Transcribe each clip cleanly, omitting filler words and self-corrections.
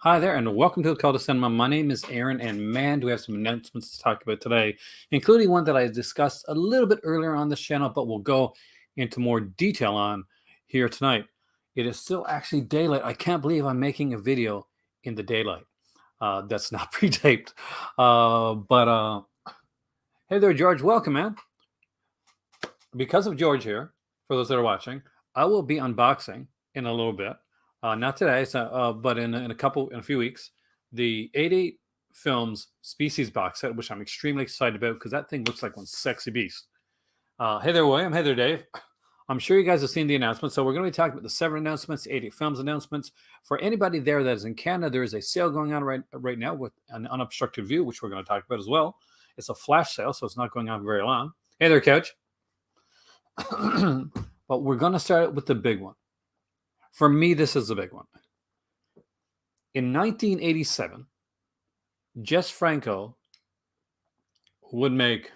Hi there, and welcome to the Call to Cinema. My name is Aaron, and man, do we have some announcements to talk about today, including one that I discussed a little bit earlier on this channel, but we'll go into more detail on here tonight. It is still actually daylight. I can't believe I'm making a video in the daylight. That's not pre-taped. But hey there, George. Welcome, man. Because of George here, for those that are watching, I will be unboxing in a little bit. Not today, but in a few weeks, the 88 Films Species box set, which I'm extremely excited about because that thing looks like one sexy beast. Hey there, William. Hey there, Dave. I'm sure you guys have seen the announcement. So we're going to be talking about the Severn announcements, 88 Films announcements. For anybody there that is in Canada, there is a sale going on right now with an Unobstructed View, which we're going to talk about as well. It's a flash sale, so it's not going on very long. Hey there, Couch. But we're going to start with the big one. For me, this is the big one. In 1987, Jess Franco would make...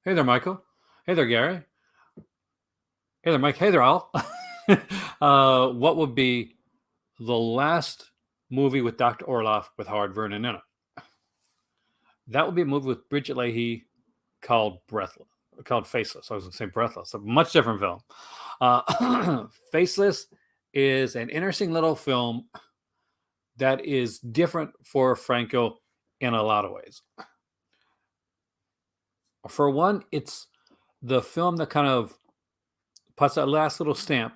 Hey there, Michael. Hey there, Gary. Hey there, Mike. Hey there, Al. What would be the last movie with Dr. Orloff with Howard Vernon in it? That would be a movie with Bridget Leahy called Faceless. I was going to say Breathless. A much different film. Faceless is an interesting little film that is different for Franco in a lot of ways. For one, it's the film that kind of puts that last little stamp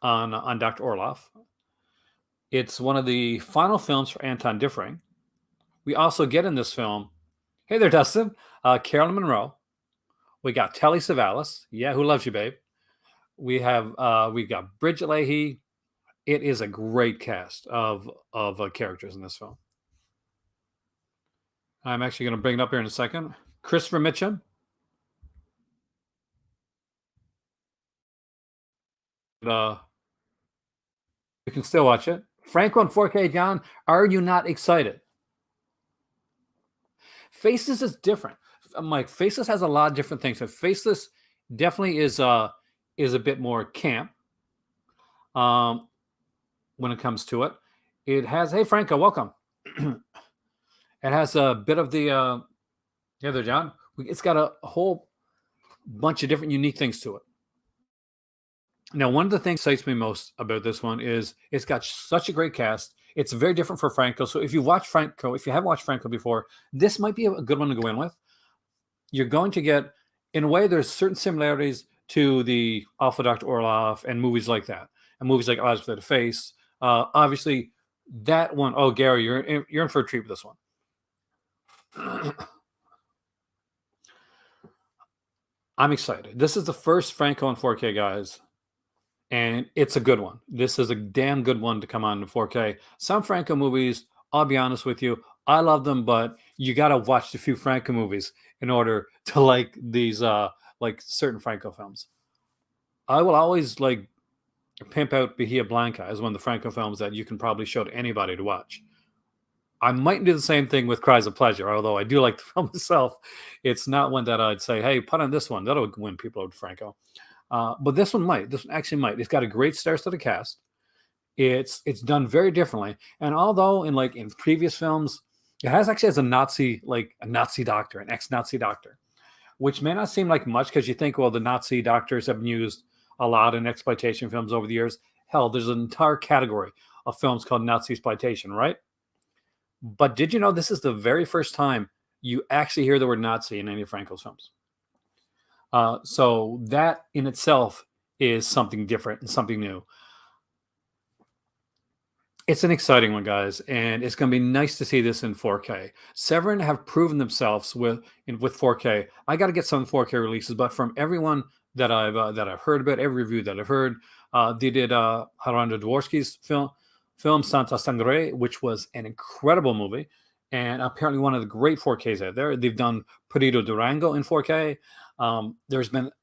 on Dr. Orloff. It's one of the final films for Anton Diffring. We also get in this film, hey there, Dustin, Carolyn Monroe. We got Telly Savalas. Yeah, who loves you, babe? We got Bridget Leahy. It is a great cast of characters in this film. I'm actually going to bring it up here in a second. Christopher Mitchum. You can still watch it. Franco in 4K, John. Are you not excited? Faceless is different. Mike, Faceless has a lot of different things. So Faceless definitely is a bit more camp. When it comes to it, it has. Hey, Franco, welcome. It has a bit of the. Yeah, there, John. It's got a whole bunch of different unique things to it. Now, one of the things that excites me most about this one is it's got such a great cast. It's very different for Franco. So if you haven't watched Franco before, this might be a good one to go in with. You're going to get, in a way, there's certain similarities to the Alpha Dr. Orloff and movies like that, and movies like Eyes Without a Face. Obviously, that one, oh, Gary, you're in for a treat with this one. I'm excited. This is the first Franco in 4K, guys, and it's a good one. This is a damn good one to come on in 4K. Some Franco movies, I'll be honest with you, I love them, but you got to watch a few Franco movies in order to like these, like certain Franco films. I will always like pimp out Bahia Blanca as one of the Franco films that you can probably show to anybody to watch. I might do the same thing with Cries of Pleasure, although I do like the film itself. It's not one that I'd say, hey, put on this one. That'll win people over Franco. But this one might. This one actually might. It's got a great star-studded cast. It's done very differently. And although in previous films, it has a Nazi doctor, an ex-Nazi doctor, which may not seem like much because you think, well, the Nazi doctors have been used a lot in exploitation films over the years. Hell, there's an entire category of films called Nazi exploitation, right? But did you know this is the very first time you actually hear the word Nazi in any of Franco's films? So that in itself is something different and something new. It's an exciting one, guys, and it's going to be nice to see this in 4K. Severn have proven themselves with 4K. I got to get some 4K releases, but from everyone that I've heard about, every review that I've heard, they did Haroldo Dworsky's film Santa Sangre, which was an incredible movie, and apparently one of the great 4Ks out there. They've done Perdido Durango in 4K.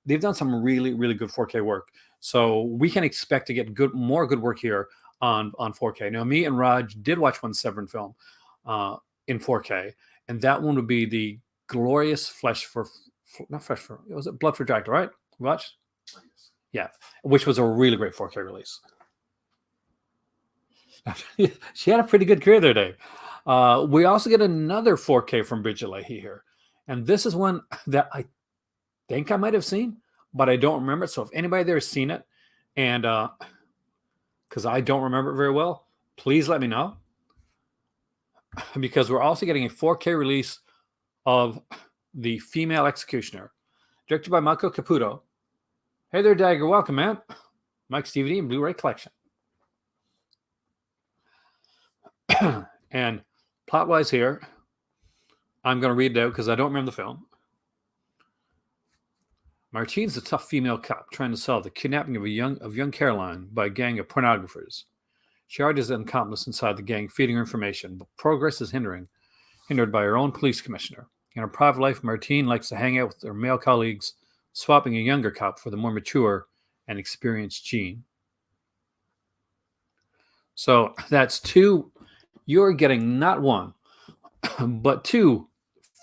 They've done some really, really good 4K work. So we can expect to get more good work here on 4K. Now, me and Raj did watch one Severn film in 4K, and that one would be the glorious Blood for Dracula, right? Raj? Yeah, which was a really great 4K release. She had a pretty good career there, Dave. We also get another 4K from Bridget Leahy here. And this is one that I think I might have seen, but I don't remember it. So if anybody there has seen it, and because I don't remember it very well, please let me know. Because we're also getting a 4K release of The Female Executioner, directed by Michael Caputo. Hey there, Dagger. Welcome, man. Mike's DVD and Blu-ray collection. And plot-wise here, I'm going to read it out because I don't remember the film. Martine's a tough female cop trying to solve the kidnapping of young Caroline by a gang of pornographers. She argues an accomplice inside the gang feeding her information, but progress is hindered by her own police commissioner. In her private life, Martine likes to hang out with her male colleagues, swapping a younger cop for the more mature and experienced Jean. So that's two. You're getting not one, but two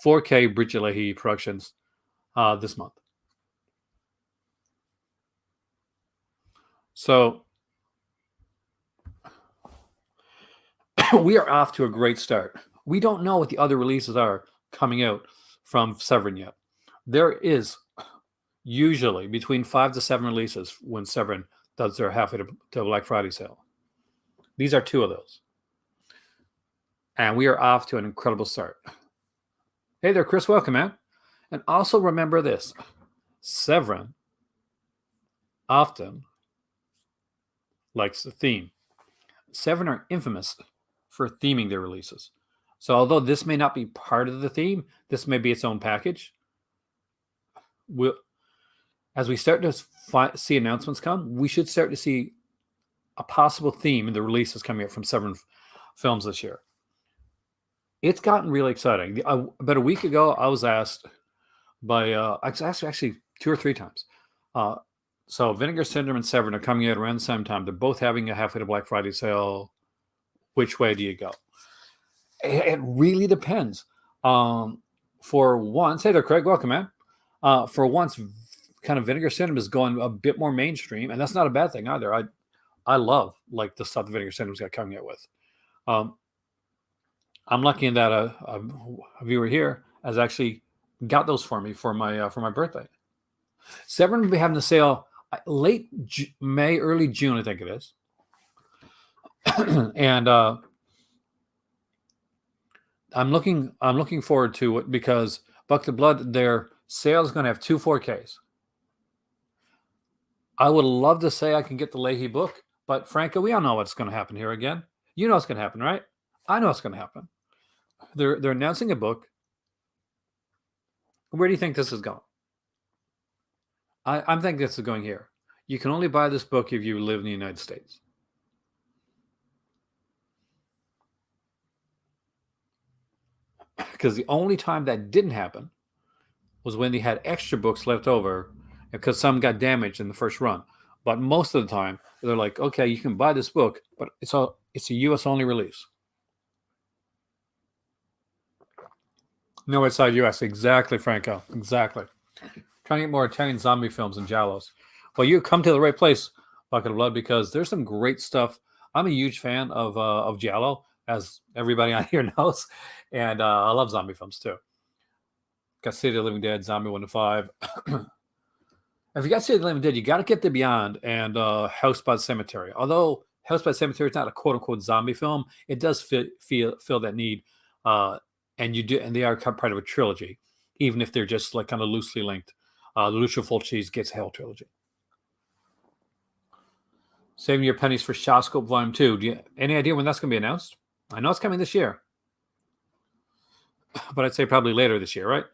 4K Bridget Leahy productions this month. So we are off to a great start. We don't know what the other releases are coming out from Severn yet. There is usually between 5 to 7 releases when Severn does their halfway to Black Friday sale. These are 2 of those. And we are off to an incredible start. Hey there, Chris. Welcome, man. And also remember this. Severn often likes the theme. Severn are infamous for theming their releases. So although this may not be part of the theme, this may be its own package. As we start to see announcements come, we should start to see a possible theme in the releases coming out from Severn Films this year. It's gotten really exciting. About a week ago, I was asked by, actually 2 or 3 times. So Vinegar Syndrome and Severn are coming out around the same time. They're both having a halfway to Black Friday sale. Which way do you go? It really depends. For once, hey there, Craig. Welcome, man. For once, kind of Vinegar Syndrome is going a bit more mainstream, and that's not a bad thing either. I love like the stuff the Vinegar Syndrome's got coming out with. I'm lucky in that a viewer here has actually got those for me for my birthday. Severn will be having the sale late May, early June, I think it is. And I'm looking forward to it because Buck the Blood, their sale is going to have 2 4Ks. I would love to say I can get the Leahy book, but Franco, we all know what's going to happen here again. You know what's going to happen, right? I know what's going to happen. They're announcing a book. Where do you think this is going? I'm thinking this is going here. You can only buy this book if you live in the United States. Because the only time that didn't happen was when they had extra books left over because some got damaged in the first run. But most of the time, they're like, okay, you can buy this book, but it's a U.S. only release. No, outside U.S. Exactly, Franco. Exactly. Trying to get more Italian zombie films and giallos. Well, you come to the right place, Bucket of Blood, because there's some great stuff. I'm a huge fan of giallo, as everybody on here knows, and I love zombie films too. Got City of the Living Dead, Zombie 1 to 5. If you got City of the Living Dead, you got to get the Beyond and House by the Cemetery. Although House by the Cemetery is not a quote unquote zombie film, it does fill that need, and they are part of a trilogy, even if they're just like kind of loosely linked. The Lucio Fulci's Gates of Hell trilogy. Saving your pennies for Shawscope Volume 2. Any idea when that's going to be announced? I know it's coming this year, but I'd say probably later this year, right?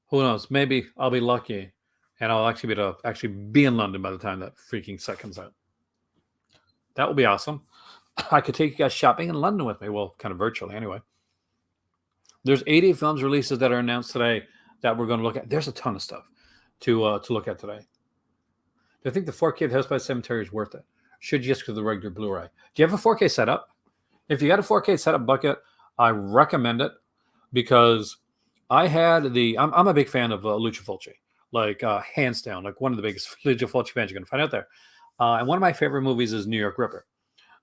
Who knows? Maybe I'll be lucky, and I'll actually be in London by the time that freaking set comes out. That will be awesome. I could take you guys shopping in London with me. Well, kind of virtually anyway. There's 80 films releases that are announced today that we're going to look at. There's a ton of stuff to look at today. Do I think the 4K of House by the Cemetery is worth it? Should you just go to the regular Blu-ray? Do you have a 4K setup? If you got a 4K setup, Bucket, I recommend it because I had I'm a big fan of Lucio Fulci, like hands down, like one of the biggest Lucio Fulci fans you're going to find out there. And one of my favorite movies is New York Ripper.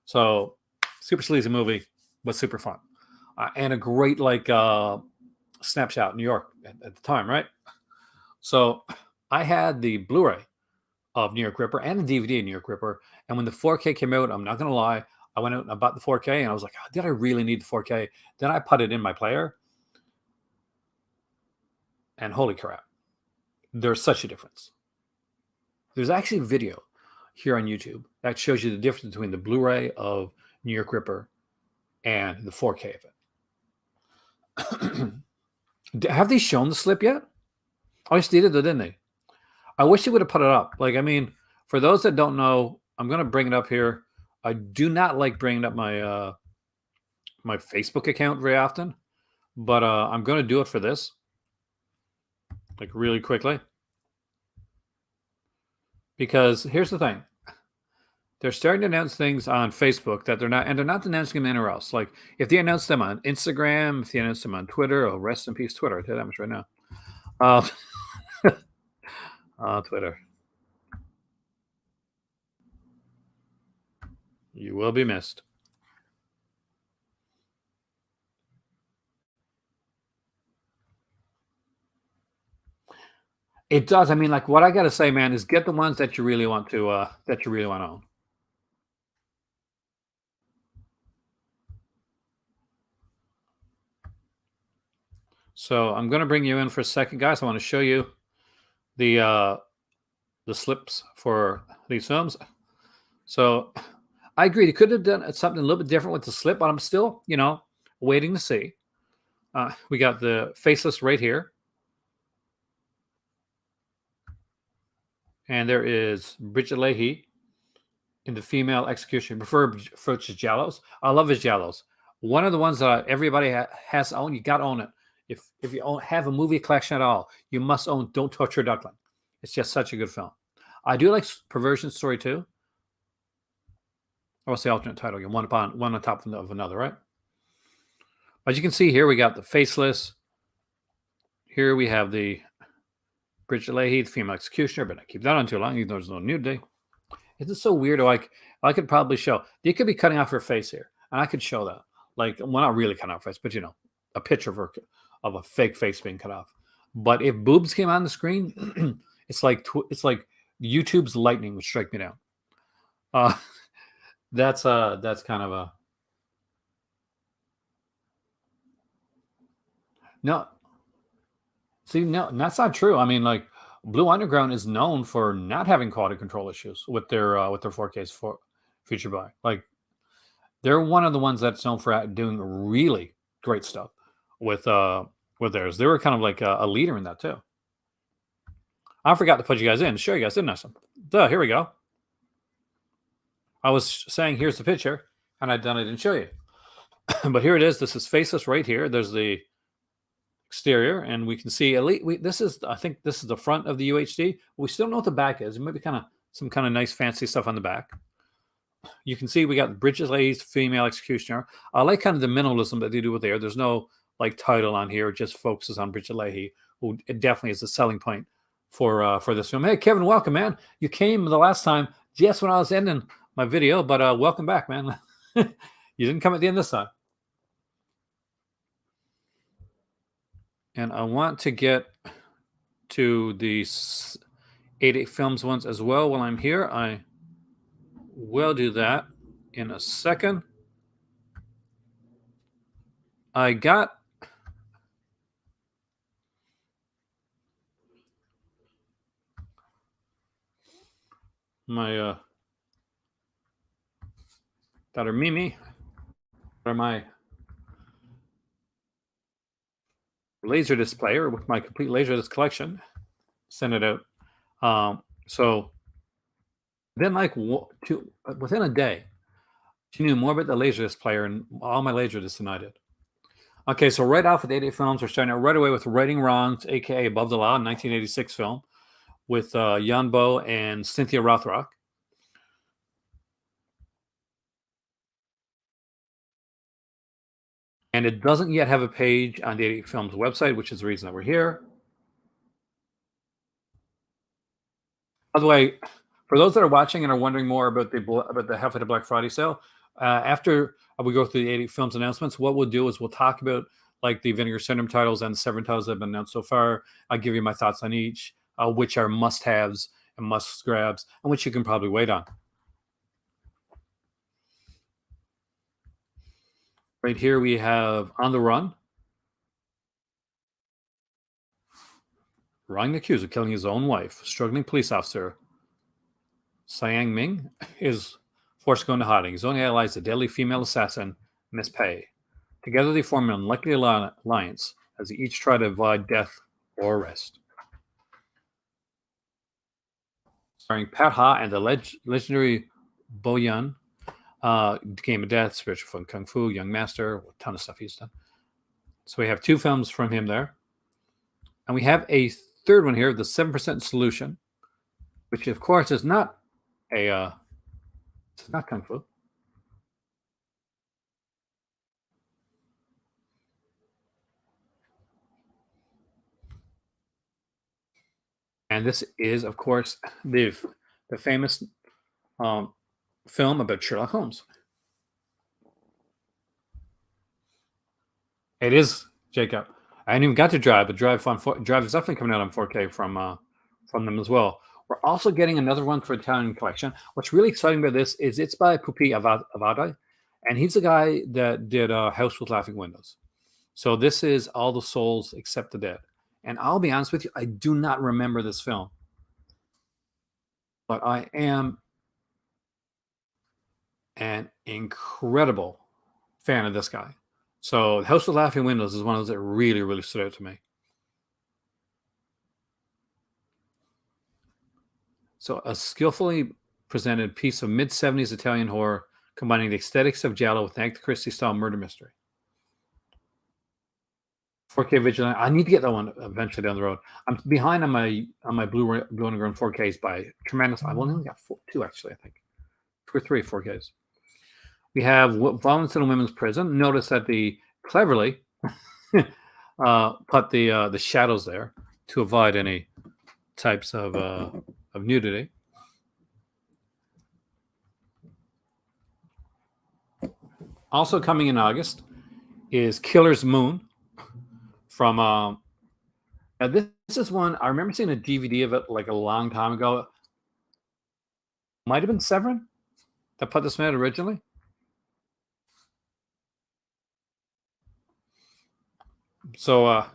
So super sleazy movie, but super fun. And a great snapshot in New York at the time, right? So I had the Blu-ray of New York Ripper and the DVD of New York Ripper. And when the 4K came out, I'm not gonna lie, I went out and I bought the 4K, and I was like, oh, did I really need the 4K? Then I put it in my player, and holy crap, there's such a difference. There's actually a video here on YouTube that shows you the difference between the Blu-ray of New York Ripper and the 4K of it. Have they shown the slip yet? Oh, yes, they did, though, didn't they? I wish they would have put it up. Like, I mean, for those that don't know, I'm going to bring it up here. I do not like bringing up my my Facebook account very often, but I'm going to do it for this, like really quickly. Because here's the thing. They're starting to announce things on Facebook that they're not, and they're not announcing them anywhere else. Like, if they announce them on Instagram, if they announce them on Twitter, oh, rest in peace, Twitter. I tell you that much right now. Twitter. You will be missed. It does. I mean, like, what I got to say, man, is get the ones that you really want to own. So I'm going to bring you in for a second, guys. I want to show you the slips for these films. So I agree. They could have done something a little bit different with the slip, but I'm still, waiting to see. We got the faceless right here. And there is Bridget Leahy in the female execution. Prefer his Giallos. I love his Giallos. One of the ones that everybody has to own. You got to own it. If you have a movie collection at all, you must own Don't Touch Your Duckling. It's just such a good film. I do like Perversion Story too. Or what's the alternate title again? One on top of another, right? As you can see here, we got the faceless. Here we have the Bridget Leahy, the female executioner, but I keep that on too long, even though there's no nudity. It's so weird. Like, I could probably show. They could be cutting off her face here, and I could show that. Like, well, not really cutting off her face, but a picture of her, of a fake face being cut off. But if boobs came on the screen, it's like YouTube's lightning would strike me down. That's kind of a no. See, no, that's not true. I mean, like, Blue Underground is known for not having quality control issues with their 4Ks for feature buy. Like, they're one of the ones that's known for doing really great stuff with theirs. They were kind of like a leader in that too. I forgot to put you guys in, show you guys, didn't I? Duh, here we go. I was saying here's the picture, and I didn't show you. But here it is. This is faceless right here. There's the exterior, and we can see I think this is the front of the UHD. We still don't know what the back is. Maybe some kind of nice fancy stuff on the back. You can see we got Bridget Leahy's female executioner. I like kind of the minimalism that they do with there. There's no like title on here. It just focuses on Bridget Leahy, who it definitely is a selling point for this film. Hey, Kevin, welcome, man. You came the last time just when I was ending my video, but welcome back, man. You didn't come at the end this time. And I want to get to the 88 Films ones as well while I'm here. I will do that in a second. I got my daughter Mimi, or my Laserdisc player with my complete Laserdisc collection. Send it out. So then, like, within a day, she knew more about the Laserdisc player and all my Laserdiscs than I did. Okay, so right off with 88 Films, we're starting out right away with Righting Wrongs, aka Above the Law, 1986 film with Jan Bo and Cynthia Rothrock. And it doesn't yet have a page on the 88 Films website, which is the reason that we're here. By the way, For those that are watching and are wondering more about the halfway to Black Friday sale, after we go through the 80 films announcements, what we'll do is we'll talk about like the Vinegar Syndrome titles and the Severn titles that have been announced so far. I'll give you my thoughts on each, which are must-haves and must-grabs, and which you can probably wait on. Right here we have On the Run. Wrongly accused of killing his own wife, struggling police officer Siang Ming is forced to go into hiding. His only ally is the deadly female assassin, Miss Pei. Together they form an unlikely alliance as they each try to avoid death or arrest. Starring Pat Ha and the legendary Bo Yun, Game of Death, Spiritual Fun Kung Fu, Young Master, a ton of stuff he's done. So we have 2 films from him there. And we have a third one here, The 7% Solution, which of course is not it's not Kung Fu. And this is, of course, the famous film about Sherlock Holmes. It is, Jacob. I hadn't even got to Drive, but Drive is definitely coming out on 4K from them as well. We're also getting another one for Italian collection. What's really exciting about this is it's by Pupi Avati, and he's the guy that did House with Laughing Windows. So this is All the Souls Except the Dead. And I'll be honest with you, I do not remember this film, but I am an incredible fan of this guy. So House with Laughing Windows is one of those that really, really stood out to me. So a skillfully presented piece of mid-70s Italian horror combining the aesthetics of Giallo with an Agatha Christie-style murder mystery. 4K Vigilant. I need to get that one eventually down the road. I'm behind on my Blue Underground 4Ks by tremendous. I've only got 2 actually, I think. 2 or 3 4Ks. We have Violence in a Women's Prison. Notice that they cleverly put the shadows there to avoid any types of nudity. Also coming in August is Killer's Moon from now this is one I remember seeing a DVD of it like a long time ago. Might have been Severn that put this out originally. So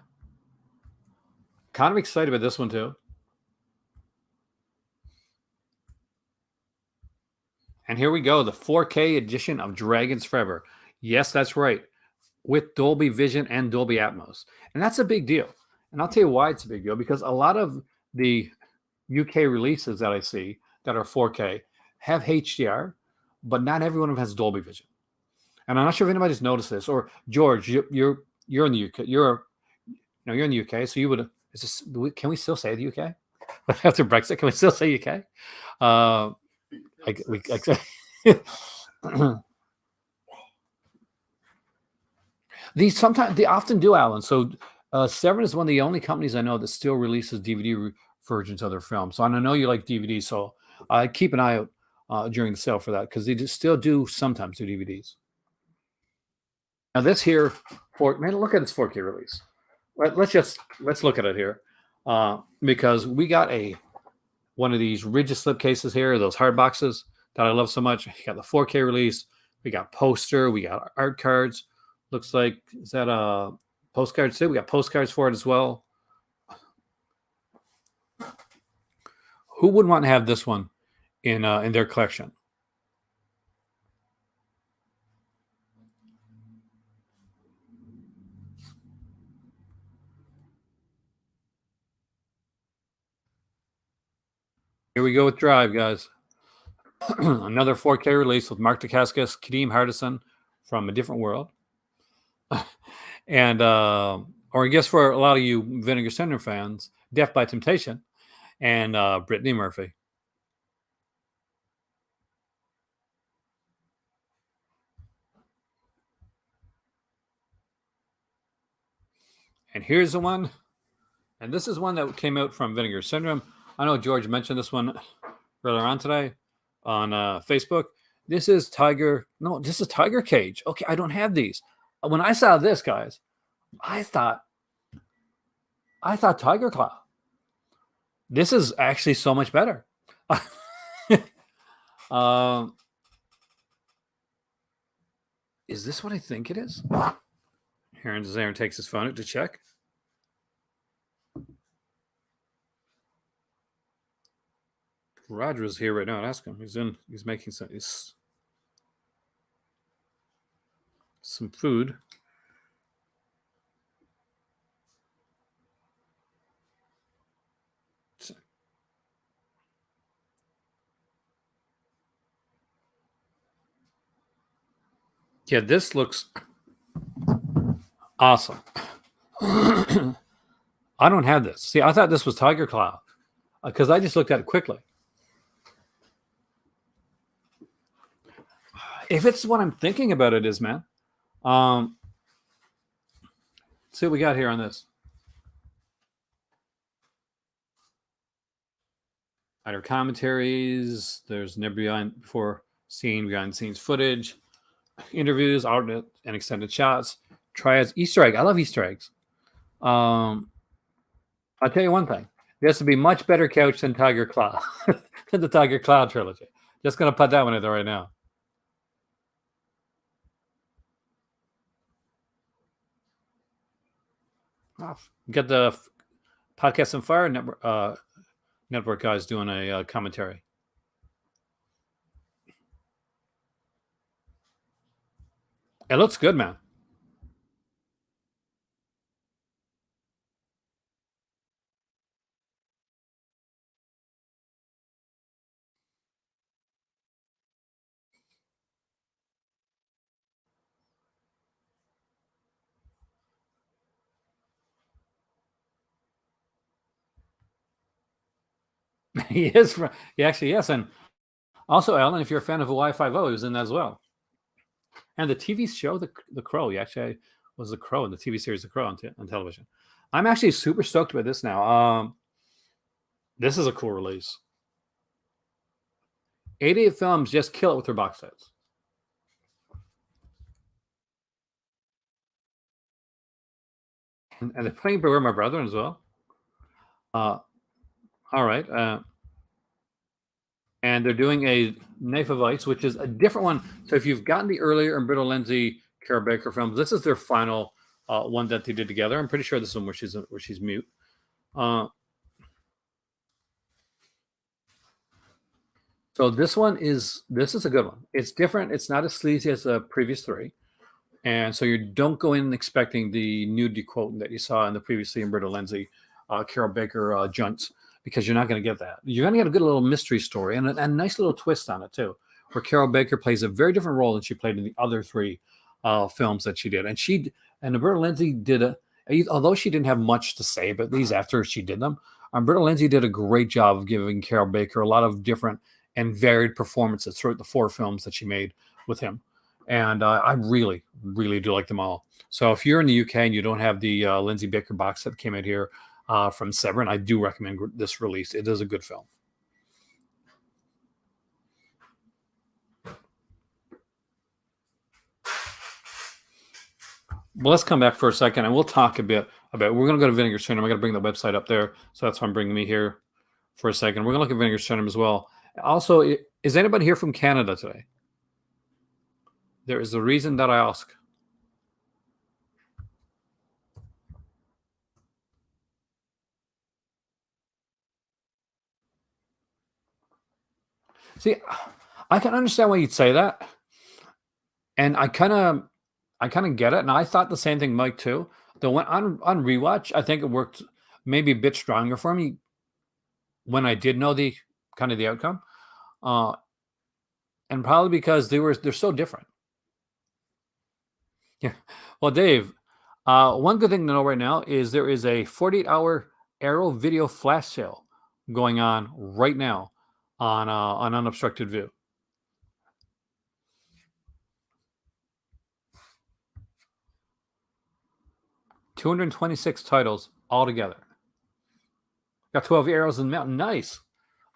kind of excited about this one too. And here we go, the 4K edition of Dragons Forever. Yes, that's right. With Dolby Vision and Dolby Atmos. And that's a big deal. And I'll tell you why it's a big deal, because a lot of the UK releases that I see that are 4K have HDR, but not everyone of them has Dolby Vision. And I'm not sure if anybody's noticed this. Or George, you're in the UK. You're in the UK, so you would. Can we still say the UK after Brexit? Can we still say UK? They often do, Alan. So Severn is one of the only companies I know that still releases DVD versions of their films. So I know you like DVDs, so I keep an eye out during the sale for that, because they still do sometimes do DVDs. Now this here, look at this 4K release. Let's look at it here, because we got one of these rigid slip cases here, those hard boxes that I love so much. We got the 4K release. We got poster. We got art cards. Looks like, is that a postcard too? We got postcards for it as well. Who would want to have this one in their collection? Here we go with Drive, guys. Another 4K release with Mark Dacascos, Kadeem Hardison from A Different World. And or I guess for a lot of you Vinegar Syndrome fans, Death by Temptation and Brittany Murphy. And here's the one, and this is one that came out from Vinegar Syndrome. I know George mentioned this one earlier on today on Facebook. This is tiger. No, this is tiger cage. Okay, I don't have these. When I saw this, guys, I thought tiger claw. This is actually so much better. um, is this what I think it is? Aaron takes his phone out to check. Roger is here right now. Ask him. He's making some food. Yeah, this looks awesome. I don't have this. See, I thought this was tiger claw because I just looked at it quickly. If it's what I'm thinking about it is, man. Let's see what we got here on this. Other commentaries. There's never before seen behind the scenes footage, interviews, alternate and extended shots, triads, Easter egg. I love Easter eggs. I'll tell you one thing. This would be much better couch than Tiger Claw, than the Tiger Claw trilogy. Just gonna put that one in there right now. Get the Podcast and Fire network guys doing a commentary. It looks good, man. He is. He actually yes, and also Alan, if you're a fan of Hawaii Five-O, he was in that as well. And the TV show, the Crow, he actually was the Crow in the TV series The Crow on television. I'm actually super stoked about this now. This is a cool release. 88 Films just kill it with their box sets. And they're playing Beware My Brethren as well. All right. And they're doing a Knife of Ice, which is a different one. So if you've gotten the earlier Umberto Lenzi, Carol Baker films, this is their final one that they did together. I'm pretty sure this is one where she's mute. So this is a good one. It's different. It's not as sleazy as the previous three. And so you don't go in expecting the nudity quote that you saw in the previously Umberto Lenzi, Carol Baker junts, because you're not going to get that. You're going to get a good little mystery story and a nice little twist on it too, where Carol Baker plays a very different role than she played in the other three films that she did. And Umberto Lenzi although she didn't have much to say about these after she did them, Umberto Lenzi did a great job of giving Carol Baker a lot of different and varied performances throughout the 4 films that she made with him. And I really, really do like them all. So if you're in the UK and you don't have the Lindsay Baker box set that came out here from Severn, I do recommend this release. It is a good film. Well, let's come back for a second and we'll talk a bit about. We're going to go to Vinegar Syndrome. I'm going to bring the website up there, so that's why I'm bringing me here for a second. We're going to look at Vinegar Syndrome as well. Also, is anybody here from Canada today? There is a reason that I ask. See, I can understand why you'd say that, and I kind of get it. And I thought the same thing, Mike, too. Though when on rewatch, I think it worked maybe a bit stronger for me when I did know the kind of the outcome, and probably because they're so different. Yeah. Well, Dave, one good thing to know right now is there is a 48-hour Arrow video flash sale going on right now on Unobstructed View. $226 titles altogether. Got 12 arrows in the mountain. Nice.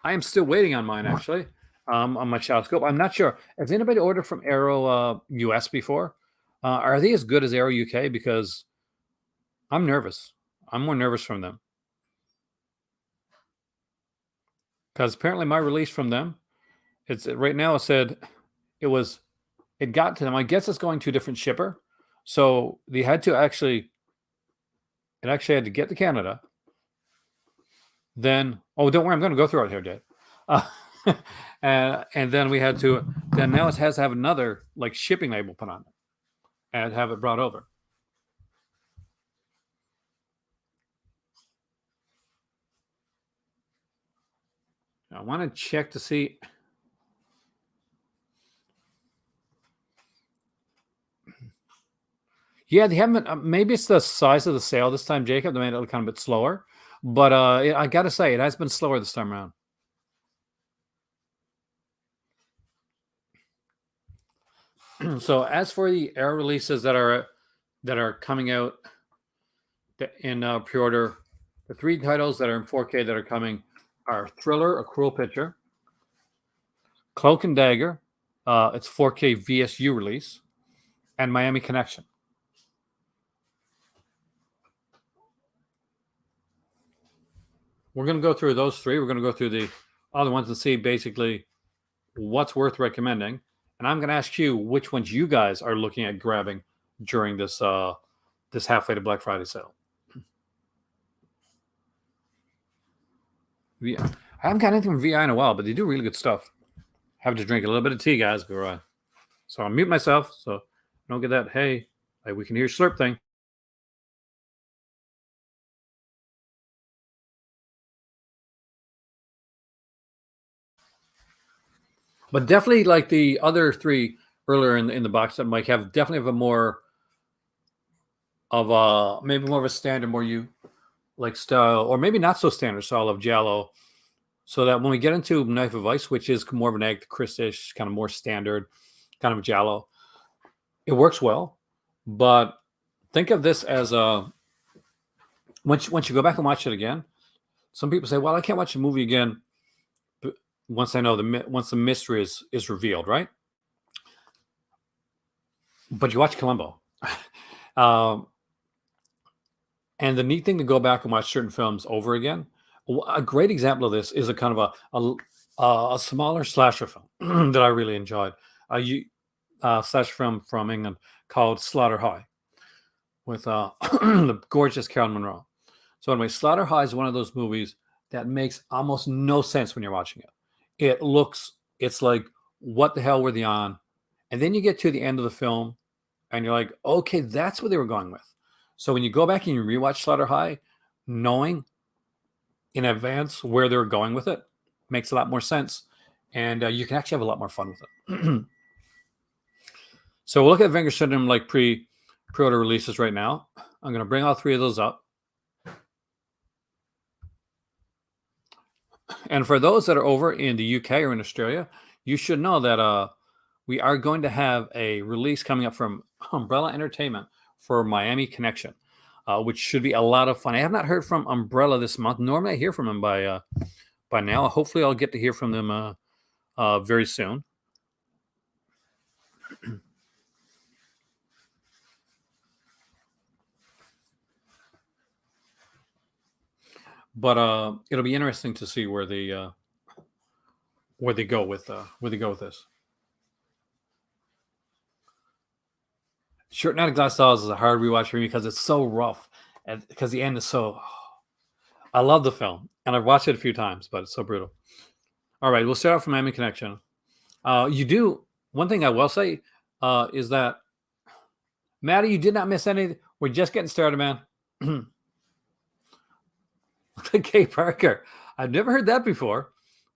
I am still waiting on mine actually. On my Scope. I'm not sure. Has anybody ordered from Aero US before? Are they as good as Aero UK? Because I'm nervous. I'm more nervous from them because apparently my release from them, it's right now. It said it was it got to them. I guess it's going to a different shipper, so they had to actually. It actually had to get to Canada. Then, oh, don't worry, I'm going to go through it here, Jay. Uh, and then we had to. Then now it has to have another like shipping label put on it and have it brought over. I want to check to see. Yeah, they haven't. Maybe it's the size of the sale this time, Jacob. They made it kind of a bit slower, but I got to say, it has been slower this time around. So, as for the air releases that are coming out in pre-order, the three titles that are in 4K that are coming are Thriller: A Cruel Picture, Cloak and Dagger, it's 4K VSU release, and Miami Connection. We're going to go through those three. We're going to go through the other ones and see basically what's worth recommending. And I'm going to ask you which ones you guys are looking at grabbing during this this halfway to Black Friday sale. I haven't got anything from VI in a while, but they do really good stuff. Have to drink a little bit of tea, guys. So I'll mute myself so I don't get that, hey, like we can hear slurp thing. But definitely like the other three earlier in the box that Mike definitely have a more of a maybe more of a standard, more you like style, or maybe not so standard style of Giallo. So that when we get into Knife of Ice, which is more of an Agatha Christie-ish, kind of more standard, kind of Giallo, it works well. But think of this as a once you go back and watch it again. Some people say, "Well, I can't watch a movie again once I know once the mystery is revealed, right?" But you watch Columbo, and the neat thing to go back and watch certain films over again. A great example of this is a kind of a smaller slasher film that I really enjoyed. A slasher film from England called Slaughter High with the gorgeous Carol Monroe. So anyway, Slaughter High is one of those movies that makes almost no sense when you're watching it. It's like, what the hell were they on? And then you get to the end of the film and you're like, okay, that's what they were going with. So when you go back and you rewatch Slaughter High, knowing in advance where they're going with it makes a lot more sense. And you can actually have a lot more fun with it. So we'll look at Vinegar Syndrome like pre-order releases right now. I'm going to bring all three of those up. And for those that are over in the UK or in Australia, you should know that we are going to have a release coming up from Umbrella Entertainment for Miami Connection, which should be a lot of fun. I have not heard from Umbrella this month. Normally I hear from them by now. Hopefully I'll get to hear from them very soon. But it'll be interesting to see where they go with this. Short Night of Glass Dolls is a hard rewatch for me because it's so rough, and because the end is so. I love the film, and I've watched it a few times, but it's so brutal. All right, we'll start off from Miami Connection. You do one thing I will say is that Maddie, you did not miss anything. We're just getting started, man. Kay Parker. I've never heard that before,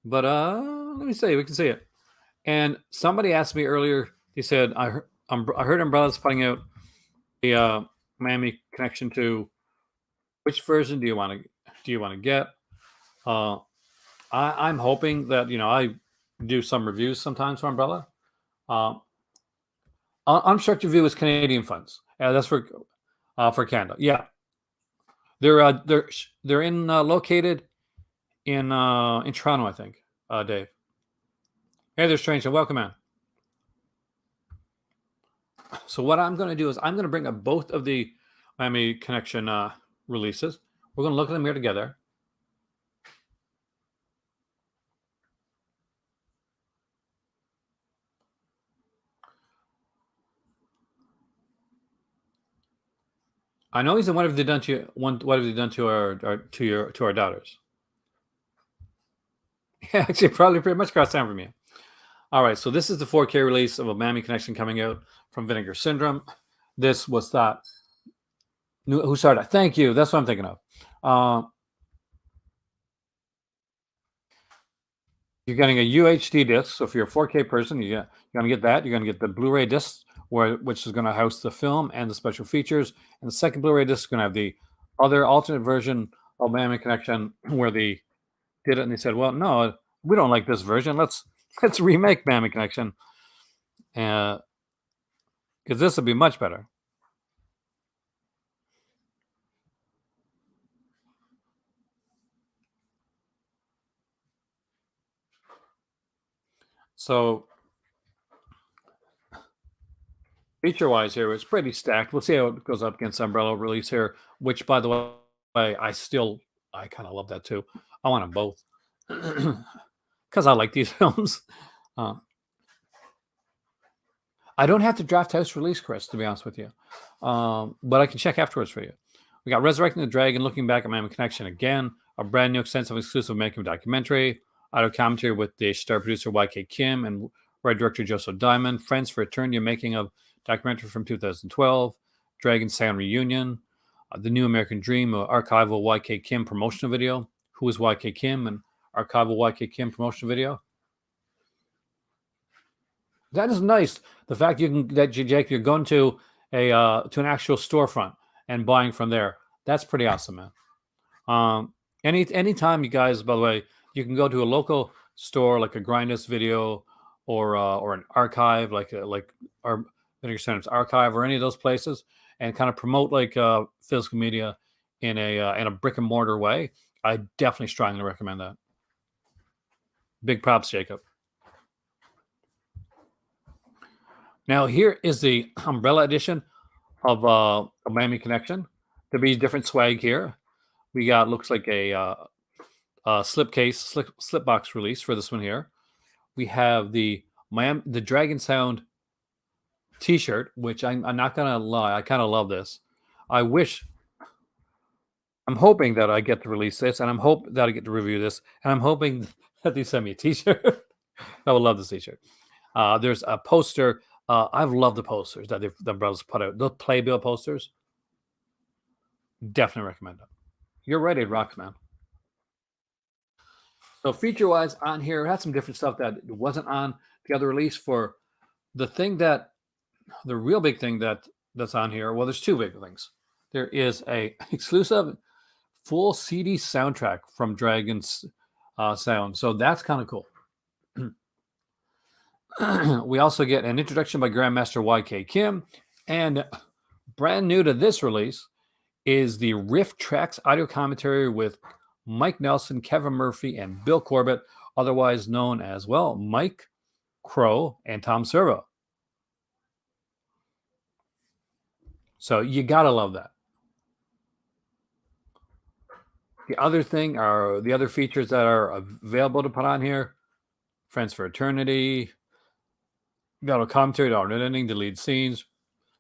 but let me see. We can see it. And somebody asked me earlier. He said, "I heard Umbrella's putting out the Miami Connection to. Which version do you want to get?" I'm hoping that I do some reviews sometimes for Umbrella. Unobstructed View is Canadian funds. That's for Canada. Yeah, they're located in Toronto, I think. Dave. Hey there, stranger. Welcome in. So what I'm going to do is I'm going to bring up both of the Miami Connection releases. We're going to look at them here together. I know he's in what have they done to you? What have they done to our daughters? Yeah, actually, probably pretty much across town from you. All right, so this is the 4K release of a Miami Connection coming out from Vinegar Syndrome. This was that. Who started that? Thank you. That's what I'm thinking of. You're getting a UHD disc. So if you're a 4K person, you're going to get that. You're going to get the Blu-ray disc, which is going to house the film and the special features. And the second Blu-ray disc is going to have the other alternate version of Miami Connection, where they did it and they said, "Well, no, we don't like this version. Let's remake Miami Connection, because this would be much better." So feature-wise here, it's pretty stacked. We'll see how it goes up against Umbrella release here, which, by the way, I kind of love that too. I want them both because I like these films. Uh, I don't have to draft house release, Chris, to be honest with you, but I can check afterwards for you. We got Resurrecting the Dragon, looking back at Miami Connection again, a brand new extensive exclusive making documentary, audio commentary with the star producer YK Kim and writer director Joseph Diamond, Friends for Eternity, making of documentary from 2012, Dragon Sound Reunion, the New American Dream, archival YK Kim promotional video. Who is YK Kim and archival YK Kim promotional video? That is nice. The fact Jake, you're going to an actual storefront and buying from there. That's pretty awesome, man. Anytime you guys, by the way, you can go to a local store like a Grindus Video or an archive like our Vinegar Center's archive or any of those places, and kind of promote like physical media in a brick and mortar way. I definitely strongly recommend that. Big props, Jacob. Now here is the Umbrella edition of Miami Connection. There'll be different swag here. We got looks like a slip box release for this one here. We have the Dragon Sound T-shirt, which I'm not gonna lie, I kind of love this. I'm hoping that I get to release this, and I'm hope that I get to review this, and I'm hoping that they send me a T-shirt. I would love this T-shirt. There's a poster. I've loved the posters that the brothers put out. Those playbill posters. Definitely recommend them. You're right, it rocks, man. So feature-wise on here, it had some different stuff that wasn't on the other release. For the thing that the real big thing that's on here, well, there's two big things. There is a exclusive full CD soundtrack from Dragon's Sound, so that's kind of cool. We also get an introduction by Grandmaster YK Kim, and brand new to this release is the Riff Tracks audio commentary with Mike Nelson, Kevin Murphy, and Bill Corbett, otherwise known as, well, Mike, Crow, and Tom Servo. So you gotta love that. The other thing are the other features that are available to put on here: Friends for Eternity, got a commentary on editing, deleted scenes.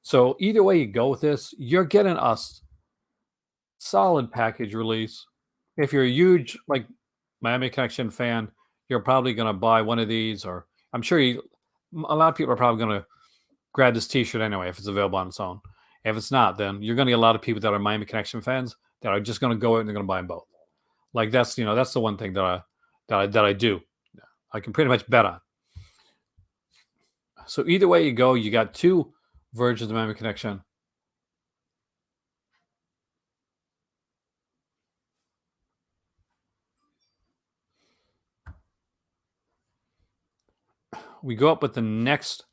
So either way you go with this, you're getting a solid package release. If you're a huge like Miami Connection fan, you're probably going to buy one of these, or I'm sure a lot of people are probably going to grab this T-shirt anyway if it's available on its own. If it's not, then you're going to get a lot of people that are Miami Connection fans that are just going to go out and they're going to buy them both. Like that's the one thing that I do. I can pretty much bet on. So either way you go, you got two versions of Miami Connection. We go up with the next.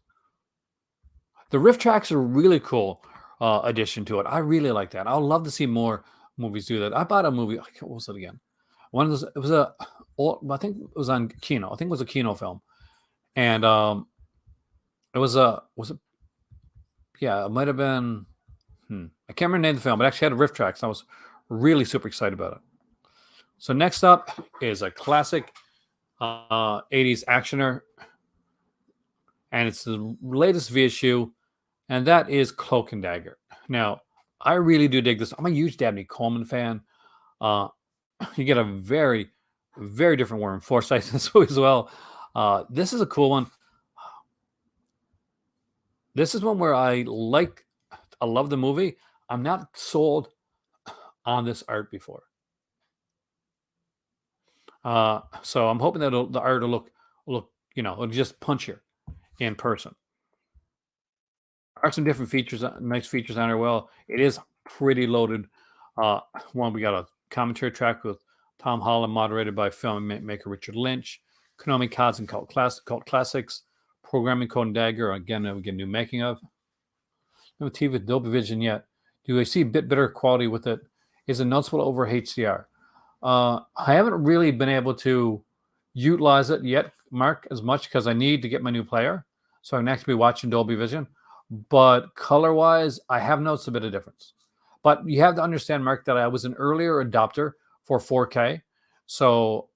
The riff tracks are really cool addition to it. I really like that. I'd love to see more movies do that. I bought a movie. What was it again? One of those, it was I think it was on Kino. I think it was a Kino film, and it was it? Yeah, it might have been. I can't remember the name of the film, but it actually had a riff track, so I was really super excited about it. So next up is a classic 80s actioner, and it's the latest VSU, and that is Cloak and Dagger. Now, I really do dig this. I'm a huge Dabney Coleman fan. Uh, you get a very, very different Warren Forsythe in this movie as well. This is a cool one. This is one where I love the movie. I'm not sold on this art before. So I'm hoping that the art will look, it'll just punchier in person. There are some different features, nice features on it. Well, it is pretty loaded. Uh, One, we got a commentary track with Tom Holland, moderated by filmmaker Richard Lynch. Konami Cards and cult classics. Programming Code and Dagger. Again, we get a new making of. No TV with Dolby Vision yet. Do I see a bit better quality with it? Is it noticeable over HDR? I haven't really been able to utilize it yet, Mark, as much because I need to get my new player, so I can actually be watching Dolby Vision. But color-wise, I have noticed a bit of difference. But you have to understand, Mark, that I was an earlier adopter for 4K. So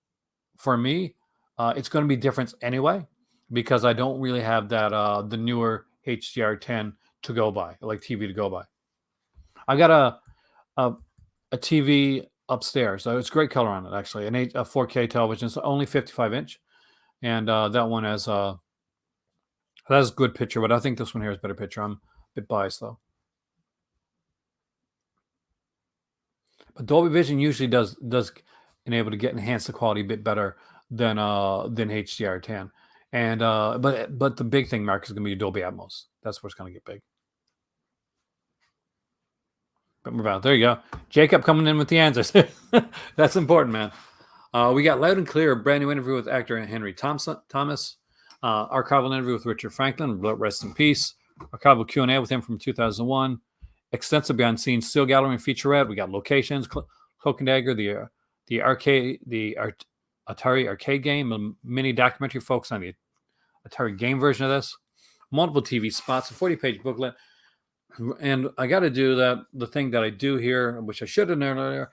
for me, it's going to be different anyway, because I don't really have that the newer HDR10 to go by, like TV to go by. I got a TV upstairs, so it's great color on it actually. A 4K television, so only 55-inch, and that one has good picture, but I think this one here is better picture. I'm a bit biased though. But Dolby Vision usually does enable to enhance the quality a bit better than HDR10. And but the big thing, Mark, is going to be Dolby Atmos. That's where it's going to get big. But move out. There you go. Jacob coming in with the answers. That's important, man. We got Loud and Clear, a brand new interview with actor Henry Thomas. Archival interview with Richard Franklin, rest in peace. Archival Q&A with him from 2001. Extensive behind scenes still gallery and featurette. We got locations, Cloak and Dagger, the Atari arcade game, a mini documentary focused on the Atari game version of this. Multiple TV spots, a 40-page booklet. And I got to do the thing that I do here, which I should have known earlier.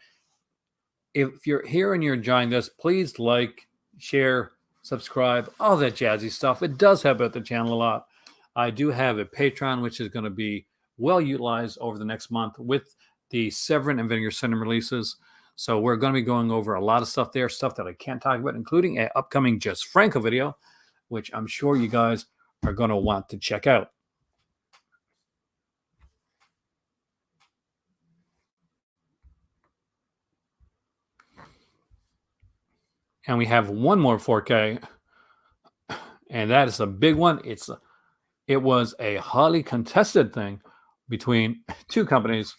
If you're here and you're enjoying this, please like, share, subscribe, all that jazzy stuff. It does help out the channel a lot. I do have a Patreon, which is going to be well utilized over the next month with the Severn and Vinegar Syndrome releases. So we're going to be going over a lot of stuff there, stuff that I can't talk about, including an upcoming Just Franco video, which I'm sure you guys are going to want to check out. And we have one more 4K, and that is a big one. It was a highly contested thing between two companies,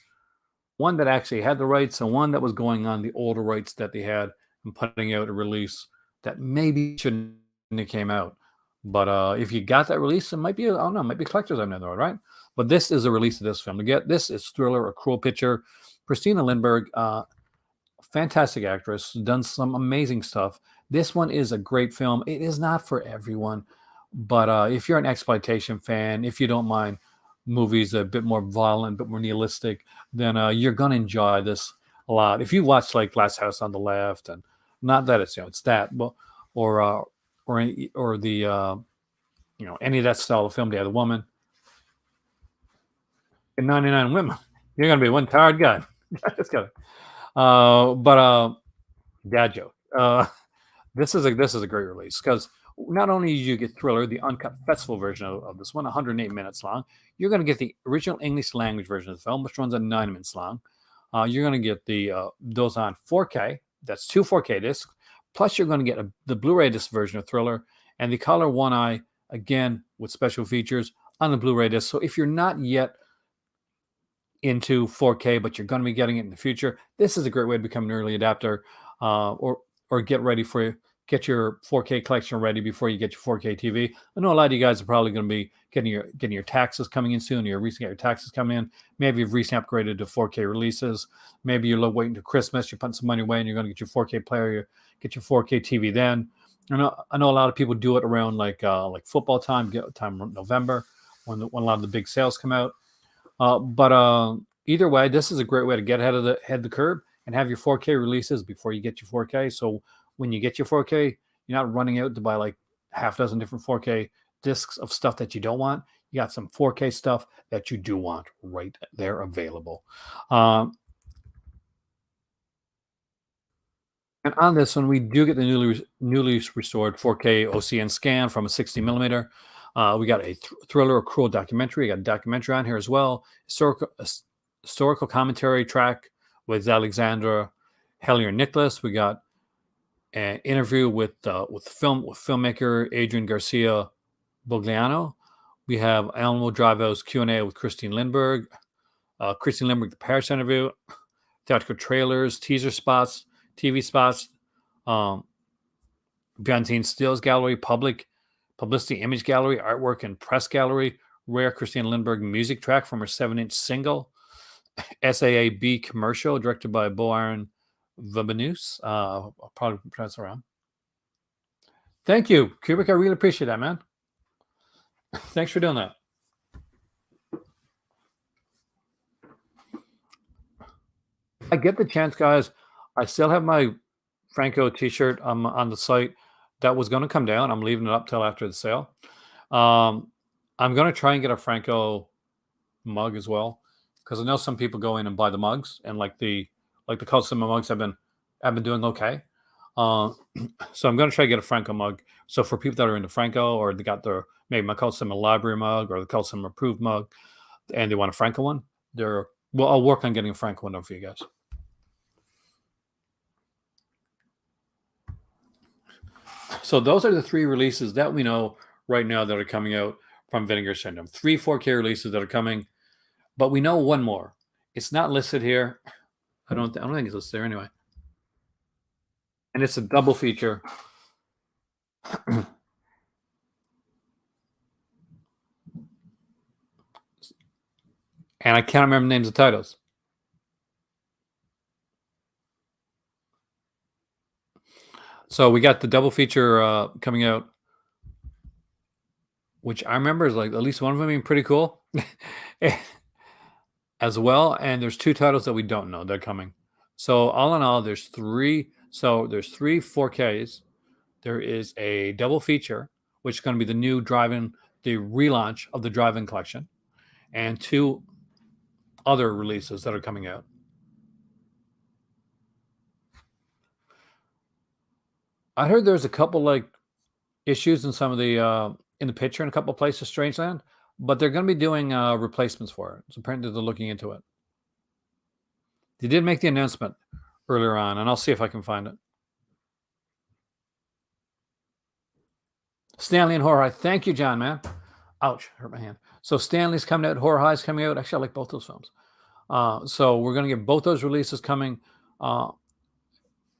one that actually had the rights and one that was going on the older rights that they had and putting out a release that maybe shouldn't have came out. But if you got that release, it might be, I don't know, it might be collector's item, right? But this is a release of this film. To get this is Thriller, A Cruel Picture. Christina Lindbergh, fantastic actress, done some amazing stuff. This one is a great film. It is not for everyone, but if you're an exploitation fan, if you don't mind movies a bit more violent, a bit more nihilistic, then you're gonna enjoy this a lot. If you watch like Last House on the Left, and not that it's it's that, but or the any of that style of film, Day of the Woman, in 99 Women, you're gonna be one tired guy. Just kidding. Dad joke. This is a great release because not only do you get Thriller, the uncut festival version of this one, 108 minutes long, you're going to get the original English language version of the film, which runs at 9 minutes long. You're going to get those on 4K. That's 2 4K discs. Plus, you're going to get the Blu-ray disc version of Thriller and the Color One Eye, again, with special features on the Blu-ray disc. So if you're not yet into 4K, but you're going to be getting it in the future, this is a great way to become an early adapter, or get ready get your 4K collection ready before you get your 4K TV. I know a lot of you guys are probably going to be getting your taxes coming in soon. You're recently got your taxes coming in. Maybe you've recently upgraded to 4K releases. Maybe you're waiting to Christmas. You're putting some money away and you're going to get your 4K player, get your 4K TV then. I know a lot of people do it around like football time, November when a lot of the big sales come out. But either way, this is a great way to get ahead of the curve and have your 4K releases before you get your 4K. So when you get your 4K, you're not running out to buy like half dozen different 4K discs of stuff that you don't want. You got some 4K stuff that you do want right there available. And on this one, we do get the newly restored 4K OCN scan from a 60 millimeter. We got a thriller, a cruel documentary. We got a documentary on here as well. Historical commentary track with Alexandra Hellier Nicholas. We got an interview with filmmaker Adrian Garcia Bogliano. We have Alamo Driveout's Q&A with Christine Lindbergh. Christine Lindbergh, the Paris interview, theatrical trailers, teaser spots, TV spots, behind-the-scenes stills gallery, publicity image gallery, artwork and press gallery, rare Christine Lindbergh music track from her 7-inch single, SAAB commercial directed by Boarin Vabanus. I'll probably pronounce it wrong. Thank you, Kubrick. I really appreciate that, man. Thanks for doing that. I get the chance, guys. I still have my Franco t-shirt on the site that was going to come down. I'm leaving it up till after the sale. I'm going to try and get a Franco mug as well, because I know some people go in and buy the mugs, and like the custom mugs have been doing okay. So I'm going to try to get a Franco mug. So for people that are into Franco, or they got their maybe my custom library mug or the custom approved mug, and they want a Franco one, I'll work on getting a Franco one for you guys. So those are the 3 releases that we know right now that are coming out from Vinegar Syndrome. 3 4K releases that are coming, but we know one more. It's not listed here. I don't think it's listed there anyway. And it's a double feature. And I can't remember the names of titles. So we got the double feature coming out, which I remember is like at least one of them being pretty cool as well. And there's 2 titles that we don't know they're coming. So all in all, there's 3. So there's 3 4Ks. There is a double feature, which is going to be the new the relaunch of the drive-in collection, and 2 other releases that are coming out. I heard there's a couple like issues in some of the in the picture in a couple of places, Strangeland, but they're going to be doing replacements for it. So apparently they're looking into it. They did make the announcement earlier on, and I'll see if I can find it. Stanley and Horror High. Thank you, John, man. Ouch, hurt my hand. So Stanley's coming out, Horror High's coming out. Actually, I like both those films. So we're going to get both those releases coming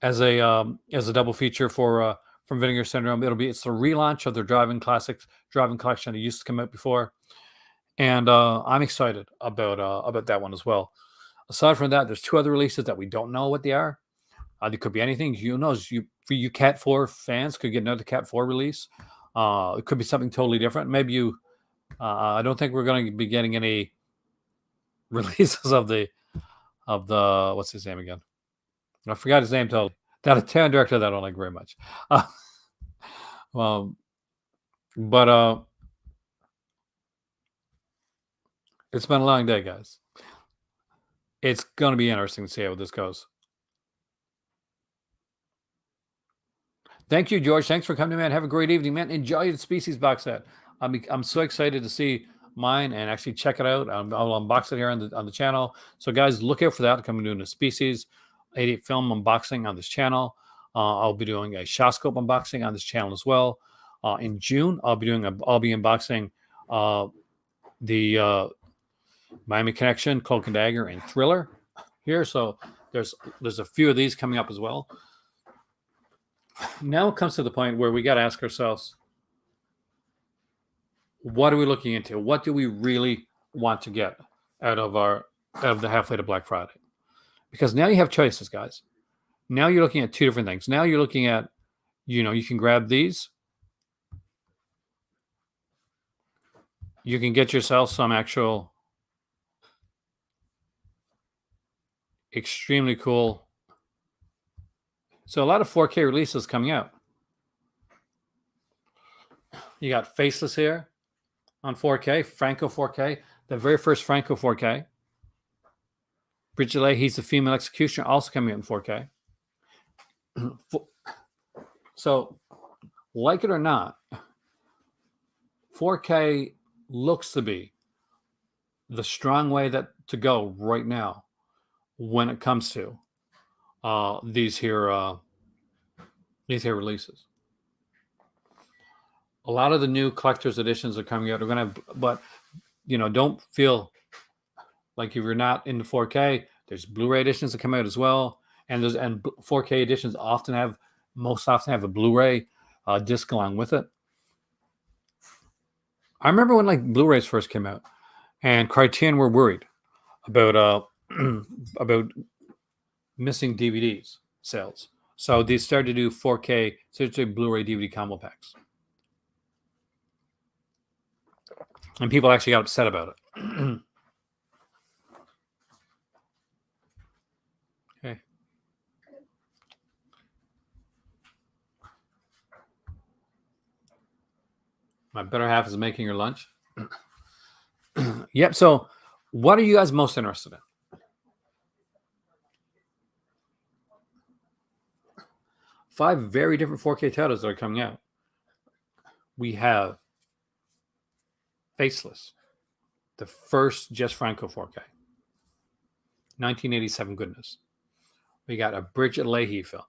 as a double feature for from Vinegar Syndrome. It's the relaunch of their driving collection that used to come out before, and I'm excited about that one as well. Aside from that, there's 2 other releases that we don't know what they are. There could be anything. For you Cat 4 fans could get another Cat 4 release. It could be something totally different. Maybe I don't think we're going to be getting any releases of the what's his name again? I forgot his name totally. That Italian director that I don't like very much. But it's been a long day, guys. It's going to be interesting to see how this goes. Thank you, George. Thanks for coming, man. Have a great evening, man. Enjoy the Species box set. I'm so excited to see mine and actually check it out. I'll unbox it here on the channel. So, guys, look out for that. I'm doing a Species 88 film unboxing on this channel. I'll be doing a Shawscope unboxing on this channel as well. In June, I'll be unboxing the Miami Connection, Cloak and Dagger, and Thriller here. So there's a few of these coming up as well. Now it comes to the point where we got to ask ourselves, what are we looking into? What do we really want to get out of the halfway to Black Friday? Because now you have choices, guys. Now you're looking at two different things. Now you're looking at, you can grab these. You can get yourself some actual extremely cool. So a lot of 4K releases coming out. You got Faceless here on 4K, Franco 4K, the very first Franco 4K. Bridget Leahy's The Female Executioner, also coming out in 4K. So, like it or not, 4K looks to be the strong way to go right now when it comes to these here releases. A lot of the new collector's editions are coming out. We're gonna, but don't feel like if you're not into 4K, there's Blu-ray editions that come out as well, and 4K editions most often have a Blu-ray disc along with it. I remember when like Blu-rays first came out, and Criterion were worried about about missing DVDs sales, so they started to do 4K, essentially Blu-ray DVD combo packs, and people actually got upset about it. Okay. My better half is making her lunch. Yep. So, what are you guys most interested in? 5 very different 4K titles that are coming out. We have Faceless, the first Jess Franco 4K, 1987 goodness. We got a Bridget Leahy film,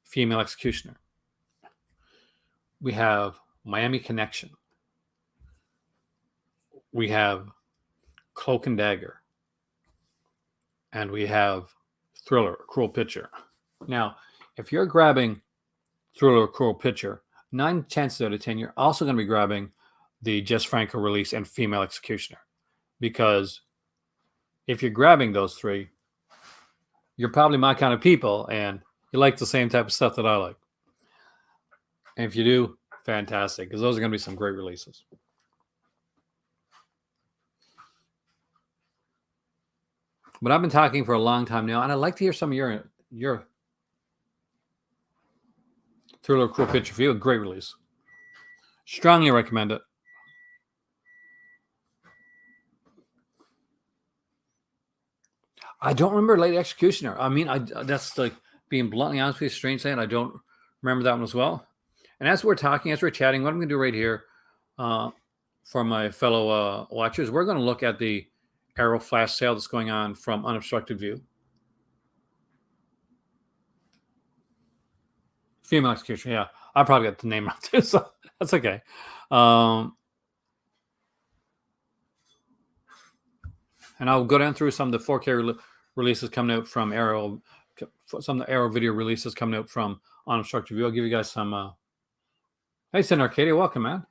Female Executioner. We have Miami Connection. We have Cloak and Dagger. And we have Thriller, Cruel Picture. Now, if you're grabbing Thriller, Cruel Picture, 9 chances out of 10, you're also going to be grabbing the Jess Franco release and Female Executioner. Because if you're grabbing those 3, you're probably my kind of people and you like the same type of stuff that I like. And if you do, fantastic, because those are going to be some great releases. But I've been talking for a long time now, and I'd like to hear some of your Thriller, Cruel Picture View. A great release. Strongly recommend it. I don't remember Late Executioner. I mean, that's like being bluntly honest with you, strange saying. I don't remember that one as well. And as we're chatting, what I'm going to do right here for my fellow watchers, we're going to look at the Arrow flash sale that's going on from Unobstructed View. Female Executioner, yeah. I probably got the name wrong too, so that's okay. And I'll go down through some of the 4K releases coming out from Arrow, some of the Arrow video releases coming out from Unobstructed View. I'll give you guys some. Hey, Sin Arcadia, welcome, man.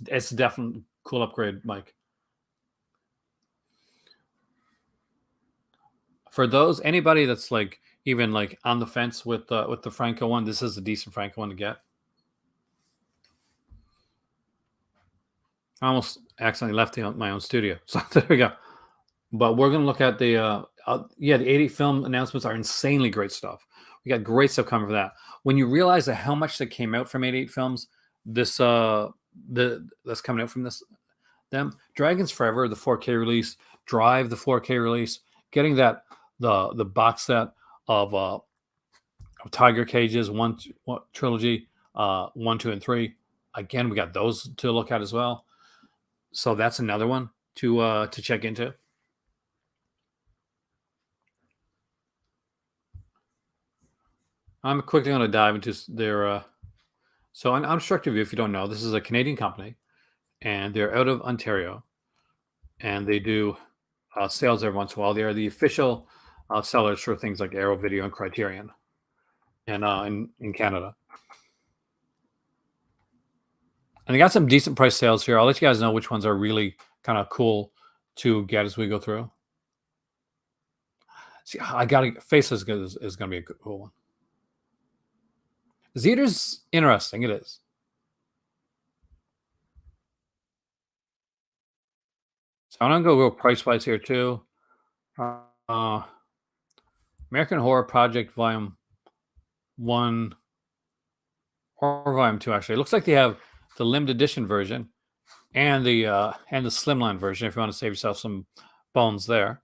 It's definitely cool upgrade, Mike. For anybody that's like even like on the fence with the Franco one, this is a decent Franco one to get. I almost accidentally left my own studio, so there we go. But we're gonna look at the 88 film announcements are insanely great stuff. We got great stuff coming for that. When you realize that how much that came out from 88 films, that's coming out from them. Dragons Forever, the 4K release, Drive, the 4K release, getting that the box set of Tiger Cages trilogy, 1, 2, and 3. Again, we got those to look at as well. So that's another one to check into. I'm quickly going to dive into their. So Unobstructed View, if you don't know, this is a Canadian company, and they're out of Ontario, and they do sales every once in a while. They are the official sellers for things like Arrow Video and Criterion. in Canada. And they got some decent price sales here. I'll let you guys know which ones are really kind of cool to get as we go through. See, I gotta Faceless is gonna be a cool one. Zeter's interesting. It is. So I'm gonna go price wise here too. Uh, American Horror Project Volume One or Volume Two. Actually, it looks like they have the limited edition version and the slimline version. If you want to save yourself some bones there,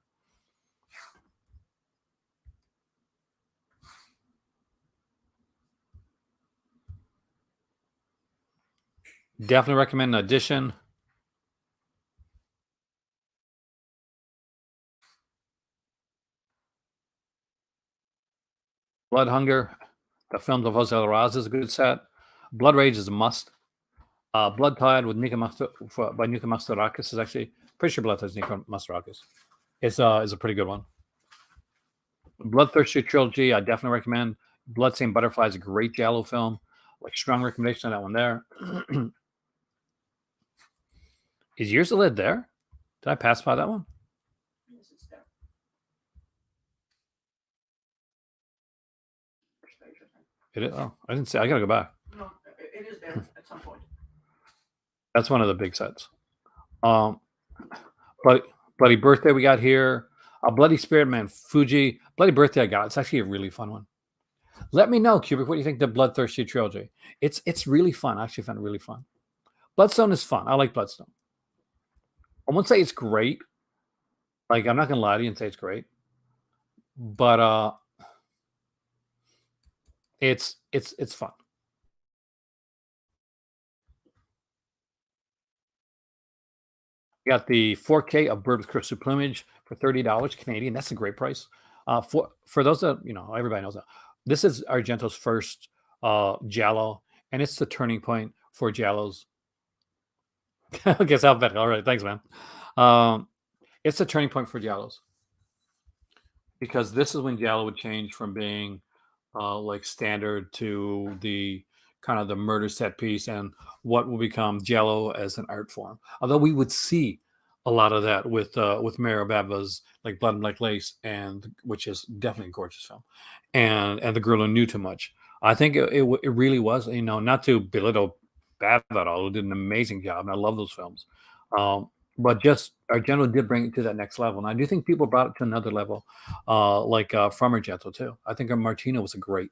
definitely recommend an edition. Blood Hunger, the films of Jose Raz is a good set. Blood Rage is a must. Blood Tide with by Nika Mastorakis is actually pretty sure Blood Tide is Nika Mastorakis. Is a pretty good one. Bloodthirsty Trilogy, I definitely recommend. Bloodstained Butterfly is a great Giallo film. Like strong recommendation on that one there. Is Years of Lid there? Did I pass by that one? It is. Oh, I didn't see. I gotta go back. That's one of the big sets. Um, Bloody, Bloody Birthday we got here. Bloody Spirit Man Fuji. Bloody Birthday I got. It's actually a really fun one. Let me know, Kubrick, what do you think of the Bloodthirsty trilogy? It's really fun. I actually found it really fun. Bloodstone is fun. I like Bloodstone. I won't say it's great. Like I'm not gonna lie to you and say it's great, but it's fun. We got the 4K of Bird with Crystal Plumage for $30 Canadian. That's a great price. For those that everybody knows that this is Argento's first Giallo, and it's the turning point for Giallos. I guess alphabetical. All right, thanks, man. Um, it's a turning point for Giallos because this is when Giallo would change from being like standard to the kind of the murder set piece and what will become Giallo as an art form. Although we would see a lot of that with Mario Bava's like Blood and Black Lace, and which is definitely a gorgeous film, and The Girl Who Knew Too Much. I think it really was, not to belittle Bav at all, who did an amazing job, and I love those films. Um, but just Argento did bring it to that next level, and I do think people brought it to another level, from Argento too. I think Martino was a great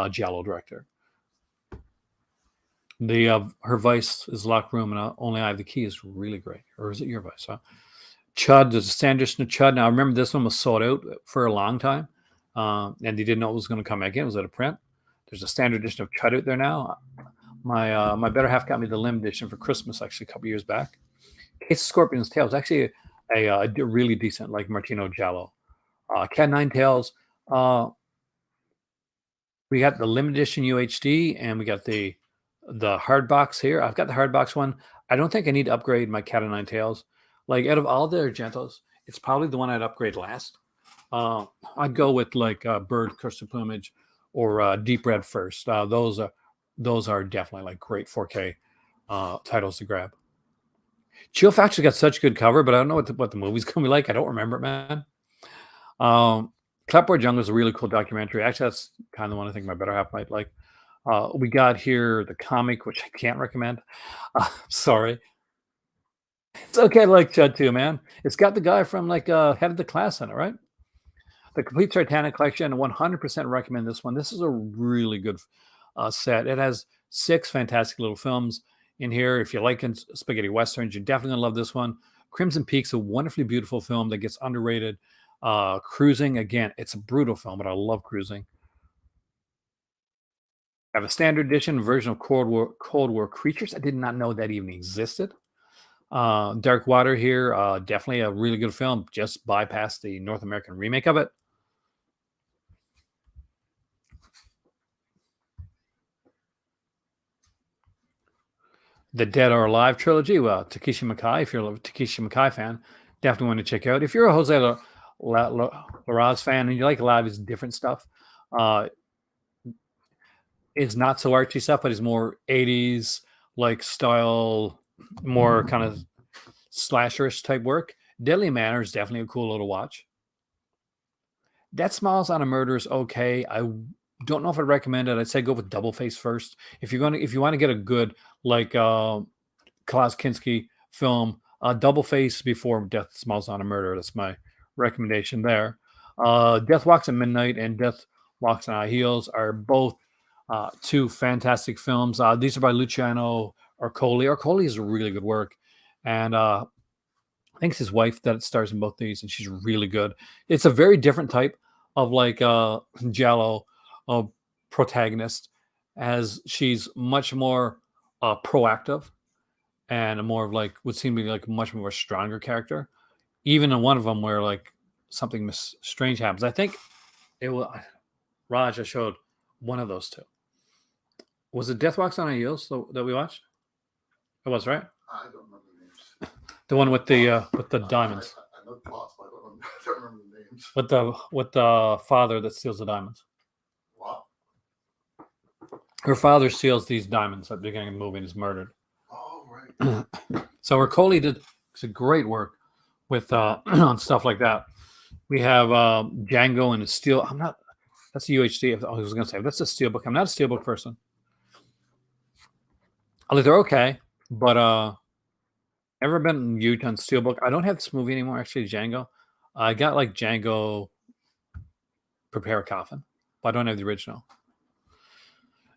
giallo director. The Her Vice is Locked Room and Only I Have the Key is really great. Or is it Your Vice? Huh? Chud, there's a Sanderson of Chud. Now I remember this one was sold out for a long time, and they didn't know it was going to come back in. It was at a print. There's a standard edition of Chud out there now. My better half got me the limited edition for Christmas actually a couple years back. Case of Scorpion's Tail is actually a really decent like Martino Giallo. Cat Nine Tails. We got the limited edition UHD, and we got the hard box here. I've got the hard box one. I don't think I need to upgrade my Cat of Nine Tails. Like out of all the Argentos, it's probably the one I'd upgrade last. I'd go with like Bird, Crystal Plumage, or Deep Red first. Those are definitely like great 4K titles to grab. Chill Factor's got such good cover, but I don't know what the movie's gonna be like. I don't remember it, man. Clapboard Jungle is a really cool documentary. Actually, that's kind of the one I think my better half might like. We got here the comic, which I can't recommend. Sorry. It's okay to like Chud too, man. It's got the guy from like Head of the Class in it, right? The Complete Titanic Collection. 100% recommend this one. This is a really good set. It has 6 fantastic little films in here. If you like spaghetti westerns, you're definitely gonna love this one. Crimson Peak's a wonderfully beautiful film that gets underrated. Cruising, again, it's a brutal film, but I love Cruising. I have a standard edition version of Cold War Creatures. I did not know that even existed. Dark Water here, definitely a really good film. Just bypassed the North American remake of it. The Dead or Alive trilogy. Well, Takeshi Mikai. If you're a Takeshi Mikai fan, definitely want to check out. If you're a Jose Larraz fan and you like a lot of his different stuff, uh, is not so artsy stuff, but is more 80s like style, more kind of slasherish type work. Deadly Manor is definitely a cool little watch. Death Smiles on a Murder is okay. Don't know if I'd recommend it. I'd say go with Double Face first. If you want to get a good like Klaus Kinski film, Double Face before Death Smiles on a Murder. That's my recommendation there. Death Walks at Midnight and Death Walks on High Heels are both two fantastic films. These are by Luciano Arcoli. Arcoli is really good work, and I think it's his wife that stars in both these, and she's really good. It's a very different type of like Giallo uh, protagonist, as she's much more proactive and a more of like would seem to be like much more stronger character. Even in one of them where like something strange happens. I think it was Raj. I showed one of those two. Was it Death Walks on Heels that we watched? It was, right? I don't remember the names. The one with the diamonds. I know plots, but I don't remember the names. With the father that steals the diamonds. What? Her father steals these diamonds at the beginning of the movie and is murdered. Oh, right. So Ercole did some great work with on stuff like that. We have Django and a steel. I'm not. That's a UHD. I was going to say that's a steelbook. I'm not a steelbook person. I think they're okay, but ever been huge on steelbook? I don't have this movie anymore. Actually, Django. I got like Django Prepare a Coffin, but I don't have the original.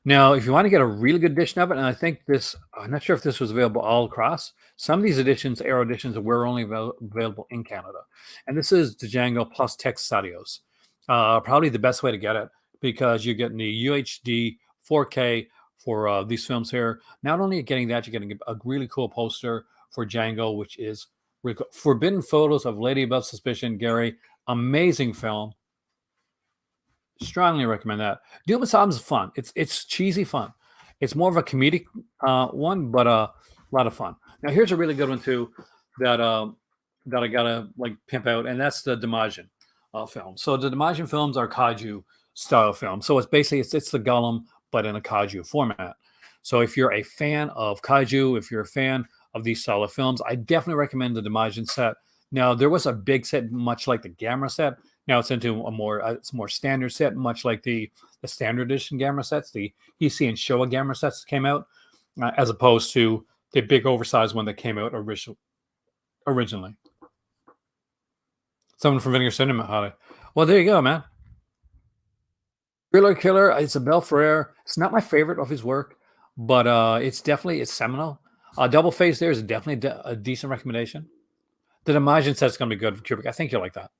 Now, if you want to get a really good edition of it, and I think this, I'm not sure if this was available all across. Some of these editions, Aero editions, were only available in Canada. And this is the Django plus Texas Adios. Probably the best way to get it because you're getting the UHD 4K for these films here. Not only are you getting that, you're getting a really cool poster for Django, which is really cool. Forbidden Photos of Lady Above Suspicion, Gary. Amazing film. Strongly recommend that. Doom Asylum is fun. It's cheesy fun. It's more of a comedic one, but a lot of fun. Now here's a really good one too that that I gotta like pimp out, and that's the Damajan film. So the Damajan films are kaiju style films. So it's basically it's the Gollum but in a kaiju format. So if you're a fan of kaiju, if you're a fan of these style of films, I definitely recommend the Damajan set. Now there was a big set, much like the Gamera set. Now it's into a more standard set, much like the standard edition Gamera sets, the EC and Showa Gamera sets that came out, as opposed to the big oversized one that came out originally. Someone from Vinegar Syndrome, Holly. Well, there you go, man. Thriller Killer, it's a Bel Ferrer. It's not my favorite of his work, but it's seminal. Double Face there is definitely a decent recommendation. The Damajan set's going to be good for Kubrick. I think you'll like that.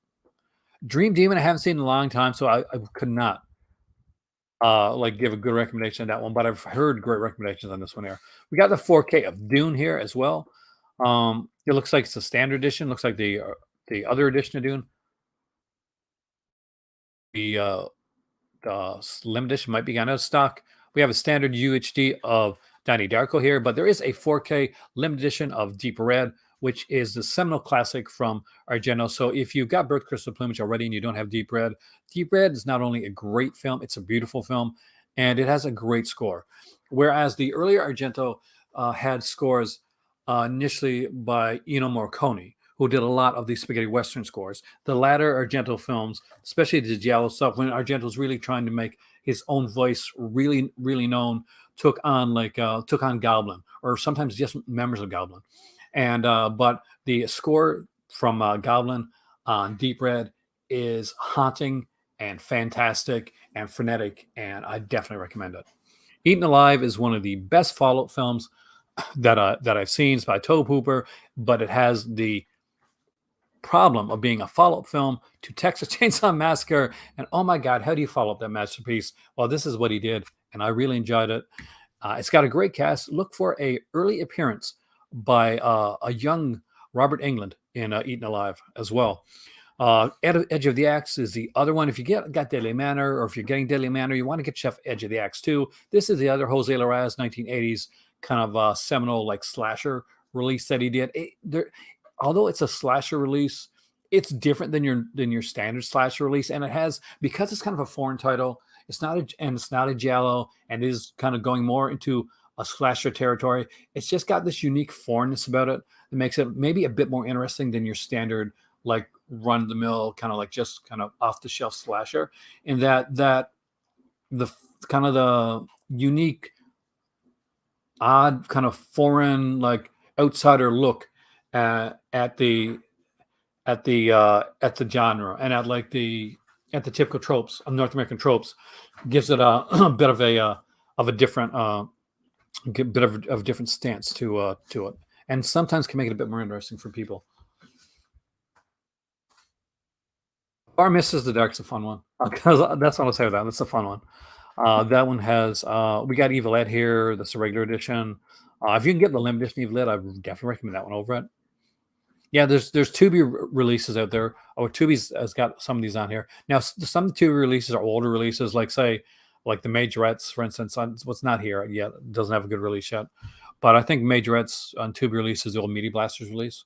Dream Demon, I haven't seen in a long time, so I could not like give a good recommendation on that one, but I've heard great recommendations on this one here. We got the 4K of Dune here as well. It looks like it's a standard edition. Looks like the other edition of Dune. The slim edition might be out of stock. We have a standard UHD of Donnie Darko here, but there is a 4K limited edition of Deep Red, which is the seminal classic from Argento. So if you've got Birth Crystal Plumage already and you don't have Deep Red is not only a great film, it's a beautiful film, and it has a great score. Whereas the earlier Argento had scores initially by Ennio Morricone, who did a lot of these spaghetti western scores. The latter Argento films, especially the Giallo stuff, when Argento was really trying to make his own voice really, really known, took on Goblin, or sometimes just members of Goblin. And but the score from Goblin on Deep Red is haunting and fantastic and frenetic, and I definitely recommend it. Eaten Alive is one of the best Fallout films that I've seen. It's by Tobe Hooper, but it has the problem of being a follow-up film to Texas Chainsaw Massacre. And oh my God, how do you follow up that masterpiece? Well, this is what he did, and I really enjoyed it. It's got a great cast. Look for a early appearance by a young Robert Englund in Eaten Alive as well. Edge of the Axe is the other one. If you got Deadly Manor, or if you're getting Deadly Manor, you want to get Chef Edge of the Axe too. This is the other Jose Larraz 1980s kind of seminal like slasher release that he did. Although it's a slasher release, it's different than your standard slasher release, and it has, because it's kind of a foreign title, it's not a giallo, and it is kind of going more into a slasher territory. It's just got this unique foreignness about it that makes it maybe a bit more interesting than your standard like run of the mill kind of like just kind of off the shelf slasher. In that the kind of the unique, odd kind of foreign like outsider look at the genre and at the typical tropes of North American tropes gives it a, a bit of a different bit of a different stance to it, and sometimes can make it a bit more interesting for people. Far Misses the Dark's a fun one because that's what I'll say with that. That's a fun one. That one has we got Evil Ed here. That's a regular edition. If you can get the limited edition Evil Ed, I would definitely recommend that one over it. Yeah, there's Tubi releases out there. Oh, Tubi's has got some of these on here. Now, some of the Tubi releases are older releases, like say, like the Majorettes, for instance. What's not here yet, it doesn't have a good release yet. But I think Majorettes on Tubi releases the old Media Blasters release.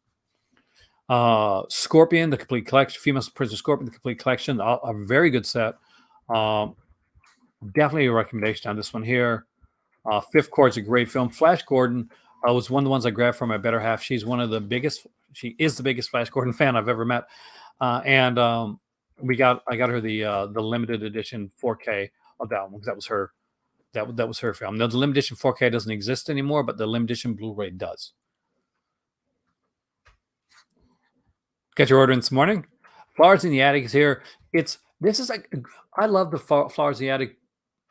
Scorpion, the complete collection, Female Prisoner Scorpion, the complete collection, a very good set. Definitely a recommendation on this one here. Fifth Court's a great film. Flash Gordon was one of the ones I grabbed from my better half. She is the biggest Flash Gordon fan I've ever met. I got her the limited edition 4K of that one because that was her that was her film. Now the limited edition 4K doesn't exist anymore, but the limited edition Blu-ray does. Got your order in this morning. Flowers in the Attic is here. This is like I love the Flowers in the Attic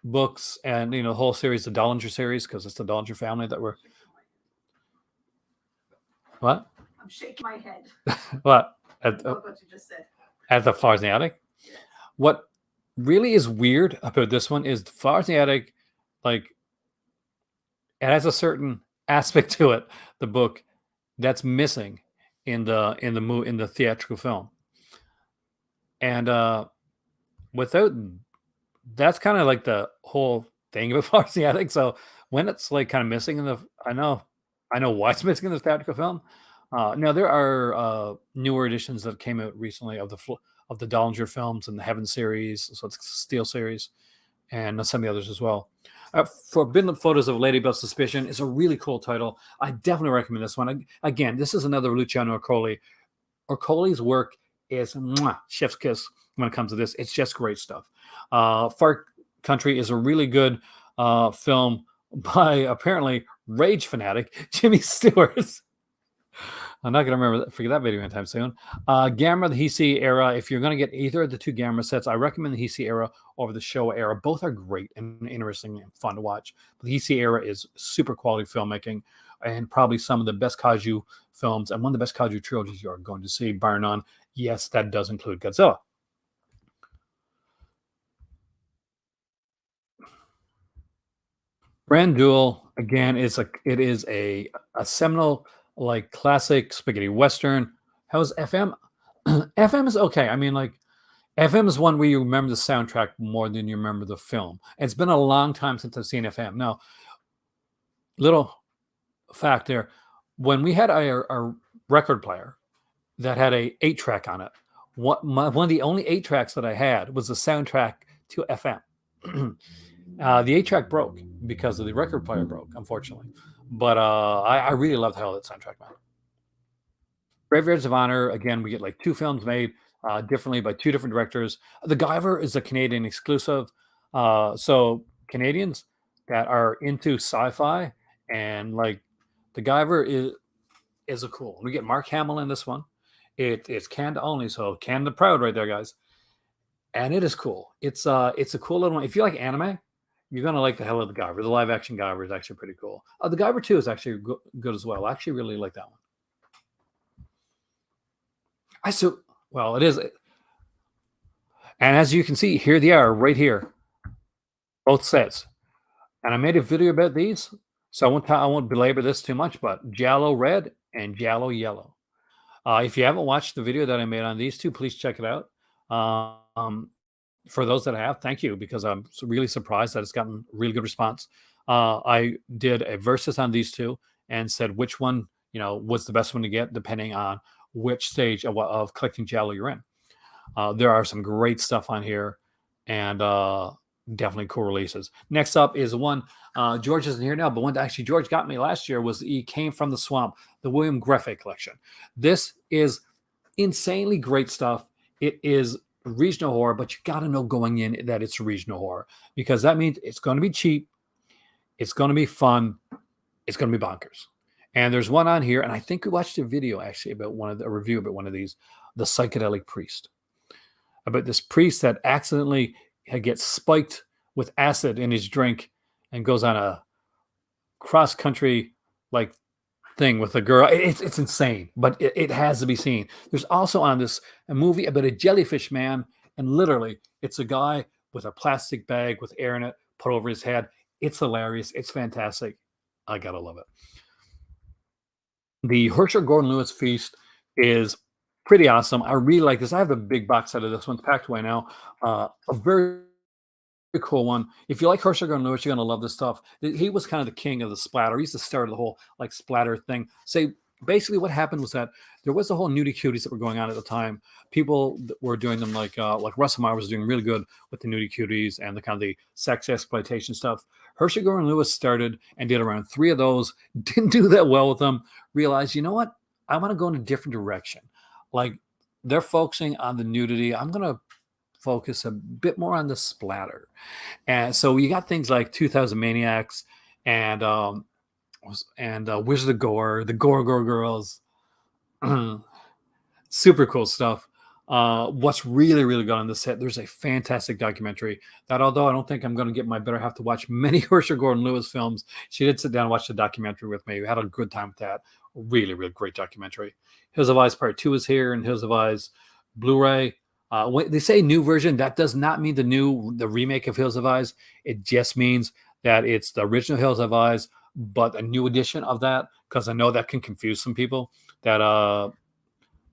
books and the whole series, the Dollinger series, because it's the Dollinger family that we're what? I'm shaking my head. What? What you just said. At the Flowers in the Attic? Yes. What really is weird about this one is the Flowers in the Attic, like it has a certain aspect to it, the book, that's missing in the theatrical film. And without that's kind of like the whole thing about Flowers in the Attic. So when it's like kind of missing I know why it's missing in the theatrical film. Now there are newer editions that came out recently of the Dollinger films and the Heaven series, so it's the Steel series, and some of the others as well. Forbidden Photos of Lady Above Suspicion is a really cool title. I definitely recommend this one. Again, this is another Luciano Ercole. Ercole's work is chef's kiss when it comes to this. It's just great stuff. Far Country is a really good film by apparently rage fanatic Jimmy Stewart. I'm not going to forget that video anytime soon. Gamera, the Heisei era. If you're going to get either of the two Gamera sets, I recommend the Heisei era over the Showa era. Both are great and interesting and fun to watch. But the Heisei era is super quality filmmaking and probably some of the best kaiju films and one of the best kaiju trilogies you are going to see, bar none. Yes, that does include Godzilla. Grand Duel again is a seminal like classic spaghetti western. How's FM? FM is okay. I mean, like FM is one where you remember the soundtrack more than you remember the film. It's been a long time since I've seen FM. Now, little fact there, when we had our record player that had a 8-track on it, one of the only 8 tracks that I had was the soundtrack to FM. The 8-track broke because of the record player broke, unfortunately. But I really love the hell of that soundtrack, man. Graveyards of Honor, again, we get like 2 films made differently by 2 different directors. The Guyver is a Canadian exclusive. So Canadians that are into sci-fi and like the Guyver is a cool. We get Mark Hamill in this one. It's Canada only, so Canada proud right there, guys. And it is cool. It's a cool little one. If you like anime, you're gonna like the hell of the Guyver. The live action Guyver is actually pretty cool. The Guyver 2 is actually good as well. I actually really like that one. It is. And as you can see, here they are right here, both sets. And I made a video about these, so I won't belabor this too much. But Giallo Red and Giallo Yellow. If you haven't watched the video that I made on these two, please check it out. For those that have, thank you, because I'm really surprised that it's gotten really good response. I did a versus on these two and said which one was the best one to get depending on which stage of collecting Giallo you're in. There are some great stuff on here, and Definitely cool releases. Next up is one George isn't here now, but one that actually George got me last year was He Came from the Swamp, the William Griffith collection. This is insanely great stuff. It is regional horror, but you got to know going in that it's regional horror because that means it's going to be cheap, it's going to be fun, it's going to be bonkers. And there's one on here, and I think we watched a video actually about a review about one of these, the psychedelic priest, about this priest that accidentally gets spiked with acid in his drink and goes on a cross country like thing with a girl. It's insane, but it has to be seen. There's also on this a movie about a jellyfish man, and literally it's a guy with a plastic bag with air in it put over his head. It's hilarious. It's fantastic. I gotta love it. The Herschel Gordon Lewis Feast is pretty awesome. I really like this. I have the big box set of this one. It's packed away now. A very cool one. If you like Herschel Gordon Lewis, you're gonna love this stuff. He was kind of the king of the splatter. He's the start of the whole like splatter thing. So basically, what happened was that there was the whole nudie cuties that were going on at the time. People that were doing them like Russell Meyer was doing really good with the nudie cuties and the kind of the sex exploitation stuff. Herschel Gordon Lewis started and did around 3 of those. Didn't do that well with them. Realized, you know what? I want to go in a different direction. Like they're focusing on the nudity. I'm gonna focus a bit more on the splatter. And so you got things like 2000 Maniacs and Wizard of Gore, the Gore Girls, super cool stuff. What's really, really good on this set, there's a fantastic documentary that although I don't think I'm going to get my better half to watch many Herschel Gordon Lewis films, she did sit down and watch the documentary with me. We had a good time with that. Really, really great documentary. Hills of Eyes Part 2 is here and Hills of Eyes Blu-ray. When they say new version, that does not mean the remake of Hills of Eyes. It just means that it's the original Hills of Eyes, but a new edition of that, because I know that can confuse some people that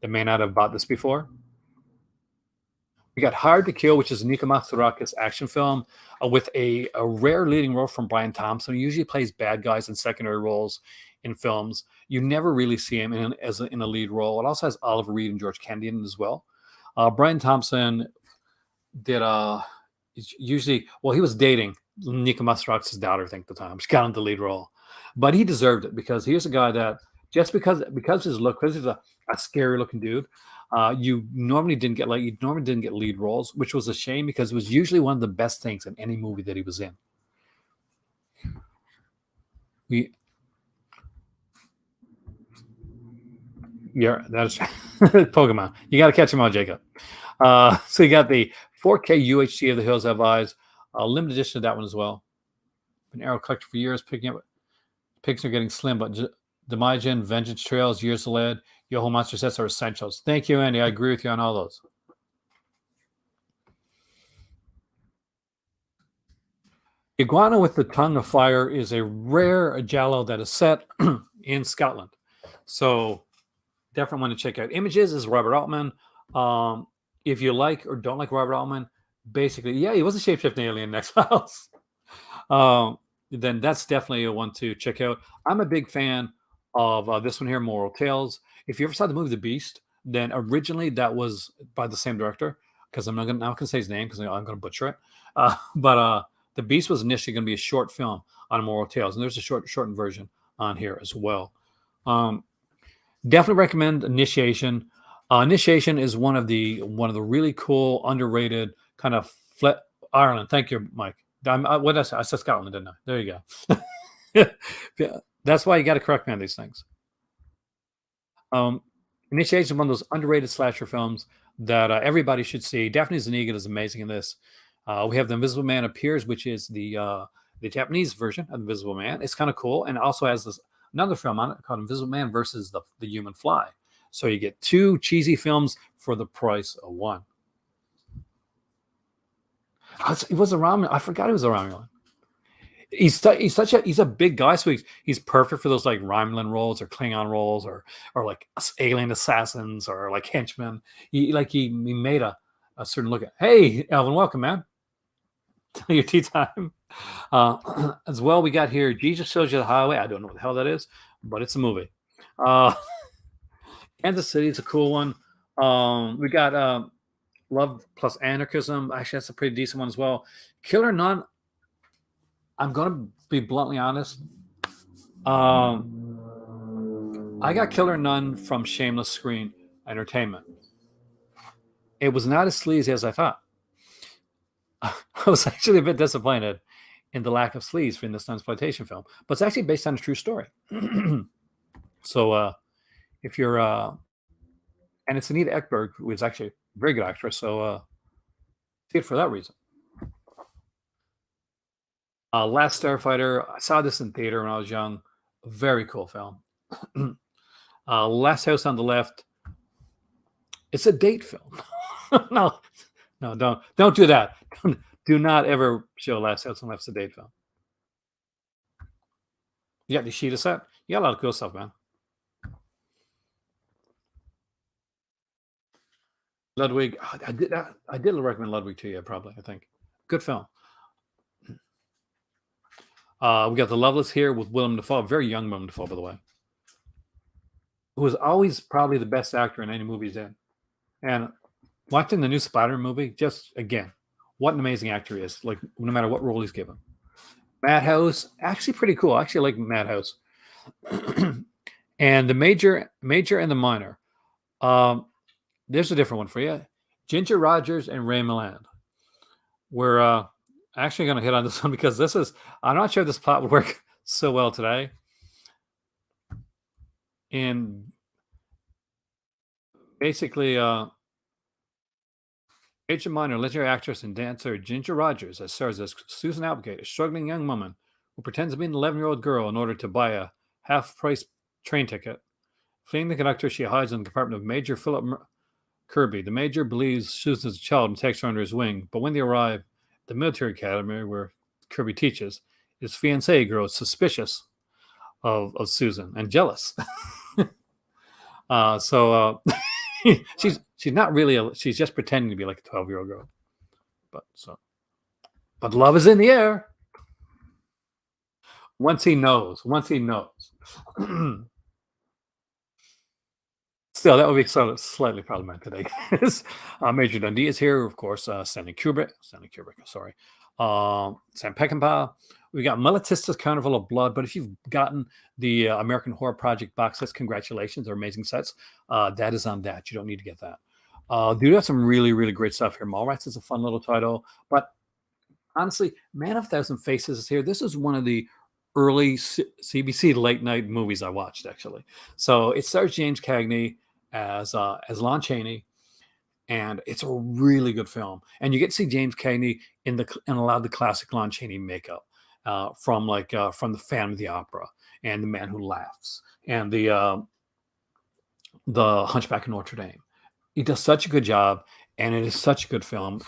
may not have bought this before. We got Hard to Kill, which is a Nika Matsurakis action film with a rare leading role from Brian Thompson. He usually plays bad guys in secondary roles in films. You never really see him in a lead role. It also has Oliver Reed and George Kennedy in it as well. Brian Thompson did usually he was dating Nika Matsurakis' daughter, I think, at the time. She got him the lead role, but he deserved it because here's a guy that just because his look, because he's a scary looking dude, you normally didn't get lead roles, which was a shame because it was usually one of the best things in any movie that he was in. Yeah, that's Pokemon. You got to catch them all, Jacob. So you got the 4K UHD of The Hills Have Eyes, limited edition of that one as well. Been Arrow collector for years, picking up. Picks are getting slim, but Demagen, Vengeance Trails, Years of Lead, Yoho Monster sets are essentials. Thank you, Andy. I agree with you on all those. Iguana with the Tongue of Fire is a rare giallo that is set in Scotland. So definitely want to check out. Images is Robert Altman. If you like or don't like Robert Altman, basically, yeah, he was a shapeshifting alien in X-Files. Then that's definitely a one to check out. I'm a big fan of this one here, Moral Tales. If you ever saw the movie The Beast, then originally that was by the same director, because I'm not gonna say his name because I'm gonna butcher it. But The Beast was initially going to be a short film on Moral Tales, and there's a shortened version on here as well. Definitely recommend Initiation. Initiation is one of the really cool, underrated kind of Ireland. Thank you, Mike. What did I say? I said Scotland, didn't I? There you go. That's why you got to correct me on these things. Initiation is one of those underrated slasher films that everybody should see. Daphne Zuniga is amazing in this. We have The Invisible Man Appears, which is the Japanese version of The Invisible Man. It's kind of cool, and it also has another film on it called Invisible Man versus the Human Fly. So you get 2 cheesy films for the price of one. It was a Romulan. I forgot he was a Romulan. He's a big guy, so he's perfect for those like Romulan roles or Klingon roles or like alien assassins or like henchmen. He made a certain look at. Hey, Alvin, welcome, man. Your tea time. As well, we got here Jesus Shows You the Highway. I don't know what the hell that is, but it's a movie. Kansas City is a cool one. We got Love plus Anarchism. Actually, that's a pretty decent one as well. Killer Nun. I'm gonna be bluntly honest. I got Killer Nun from Shameless Screen Entertainment. It was not as sleazy as I thought. I was actually a bit disappointed in the lack of sleaze for this exploitation film, but it's actually based on a true story. So if you're and it's Anita Ekberg, who is actually a very good actress, so see it for that reason. Last Starfighter, I saw this in theater when I was young. Very cool film. Last House on the Left, it's a date film. no, don't do that. Do not ever show Last House on the Left as a date film. You got the Sheeta set. You got a lot of cool stuff, man. Ludwig, I did recommend Ludwig to you, probably. I think good film. We got The Loveless here with Willem Dafoe, very young Willem Dafoe, by the way, who is always probably the best actor in any movie he's in. And watching the new Spider-Man movie, just again, what an amazing actor he is. Like no matter what role he's given. Madhouse, actually pretty cool. I actually like Madhouse. And the major and the minor. There's a different one for you. Ginger Rogers and Ray Milland. We're actually going to hit on this one because this is, I'm not sure this plot would work so well today. And basically, major minor legendary actress and dancer Ginger Rogers as stars as Susan Applegate, a struggling young woman who pretends to be an 11-year-old girl in order to buy a half-price train ticket. Fleeing the conductor, she hides in the compartment of Major Philip Kirby. The Major believes Susan is a child and takes her under his wing, but when they arrive at the military academy where Kirby teaches, his fiancée grows suspicious of Susan and jealous. She's not really she's just pretending to be like a 12-year-old girl. But love is in the air. Once he knows. Still, that would be slightly problematic today. Major Dundee is here, of course. Stanley Kubrick, sorry. Sam Peckinpah. We got Melatista's Carnival of Blood, but if you've gotten the American Horror Project box sets, congratulations. They're amazing sets. That is on that. You don't need to get that. Dude, have some really, really great stuff here. Mallrats is a fun little title. But honestly, Man of a Thousand Faces is here. This is one of the early CBC late night movies I watched, actually. So it stars James Cagney as Lon Chaney, and it's a really good film. And you get to see James Cagney in a lot of the classic Lon Chaney makeup from the Phantom of the Opera and The Man Who Laughs and the Hunchback of Notre Dame. He does such a good job, and it is such a good film.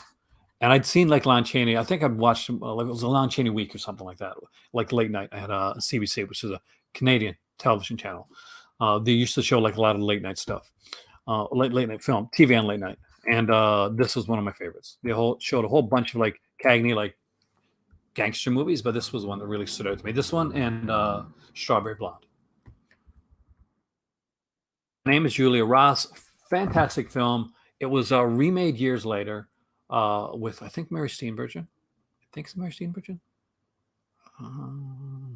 And I'd seen like Lon Chaney. I think I'd watched it was a Lon Chaney week or something like that, like late night. I had a CBC, which is a Canadian television channel. They used to show like a lot of late night stuff, late night film, TV on late night. And this was one of my favorites. They showed a whole bunch of like Cagney, like gangster movies, but this was one that really stood out to me. This one and Strawberry Blonde. My name is Julia Ross. Fantastic film. It was remade years later with, I think, Mary Steenburgen. I think it's Mary Steenburgen.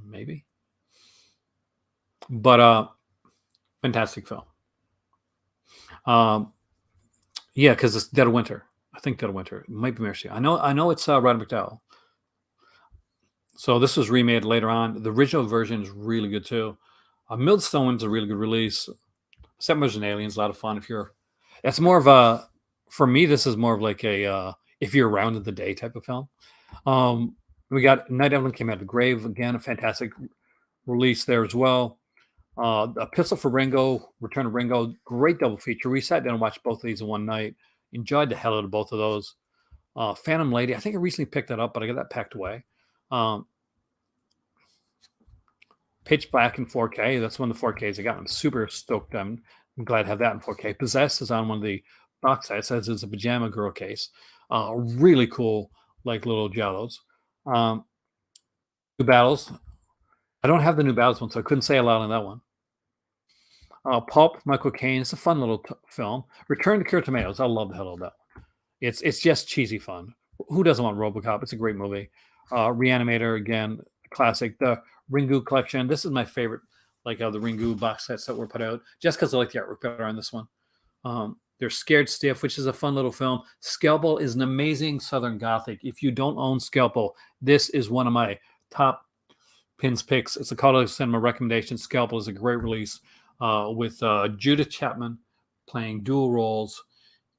Maybe. But fantastic film. Yeah, because it's Dead of Winter. I think Dead of Winter. It might be Mary Steenburgen. I know it's Roddy McDowall. So this was remade later on. The original version is really good too. Millstone's a really good release. Settlers and Aliens, a lot of fun. It's more of a, for me, this is more of like a if you're around in the day type of film. We got Night Evelyn Came Out of the Grave, again, a fantastic release there as well. A Pistol for Ringo, Return of Ringo, great double feature. We sat down and watched both of these in one night. Enjoyed the hell out of both of those. Phantom Lady, I think I recently picked that up, but I got that packed away. Pitch Black in 4K. That's one of the 4Ks I got. I'm super stoked. I'm glad to have that in 4K. Possessed is on one of the box sets. It says it's a pajama girl case. Really cool, like little jellos. New Battles. I don't have the New Battles one, so I couldn't say a lot on that one. Pulp, Michael Caine. It's a fun little film. Return to Cure Tomatoes. I love the hell out of that one. It's just cheesy fun. Who doesn't want RoboCop? It's a great movie. Reanimator again, classic. The Ringu collection. This is my favorite, like the Ringu box sets that were put out, just because I like the artwork better on this one. There's Scared Stiff, which is a fun little film. Scalpel is an amazing Southern Gothic. If you don't own Scalpel, this is one of my top pins picks. It's a Call to Cinema recommendation. Scalpel is a great release with Judith Chapman playing dual roles.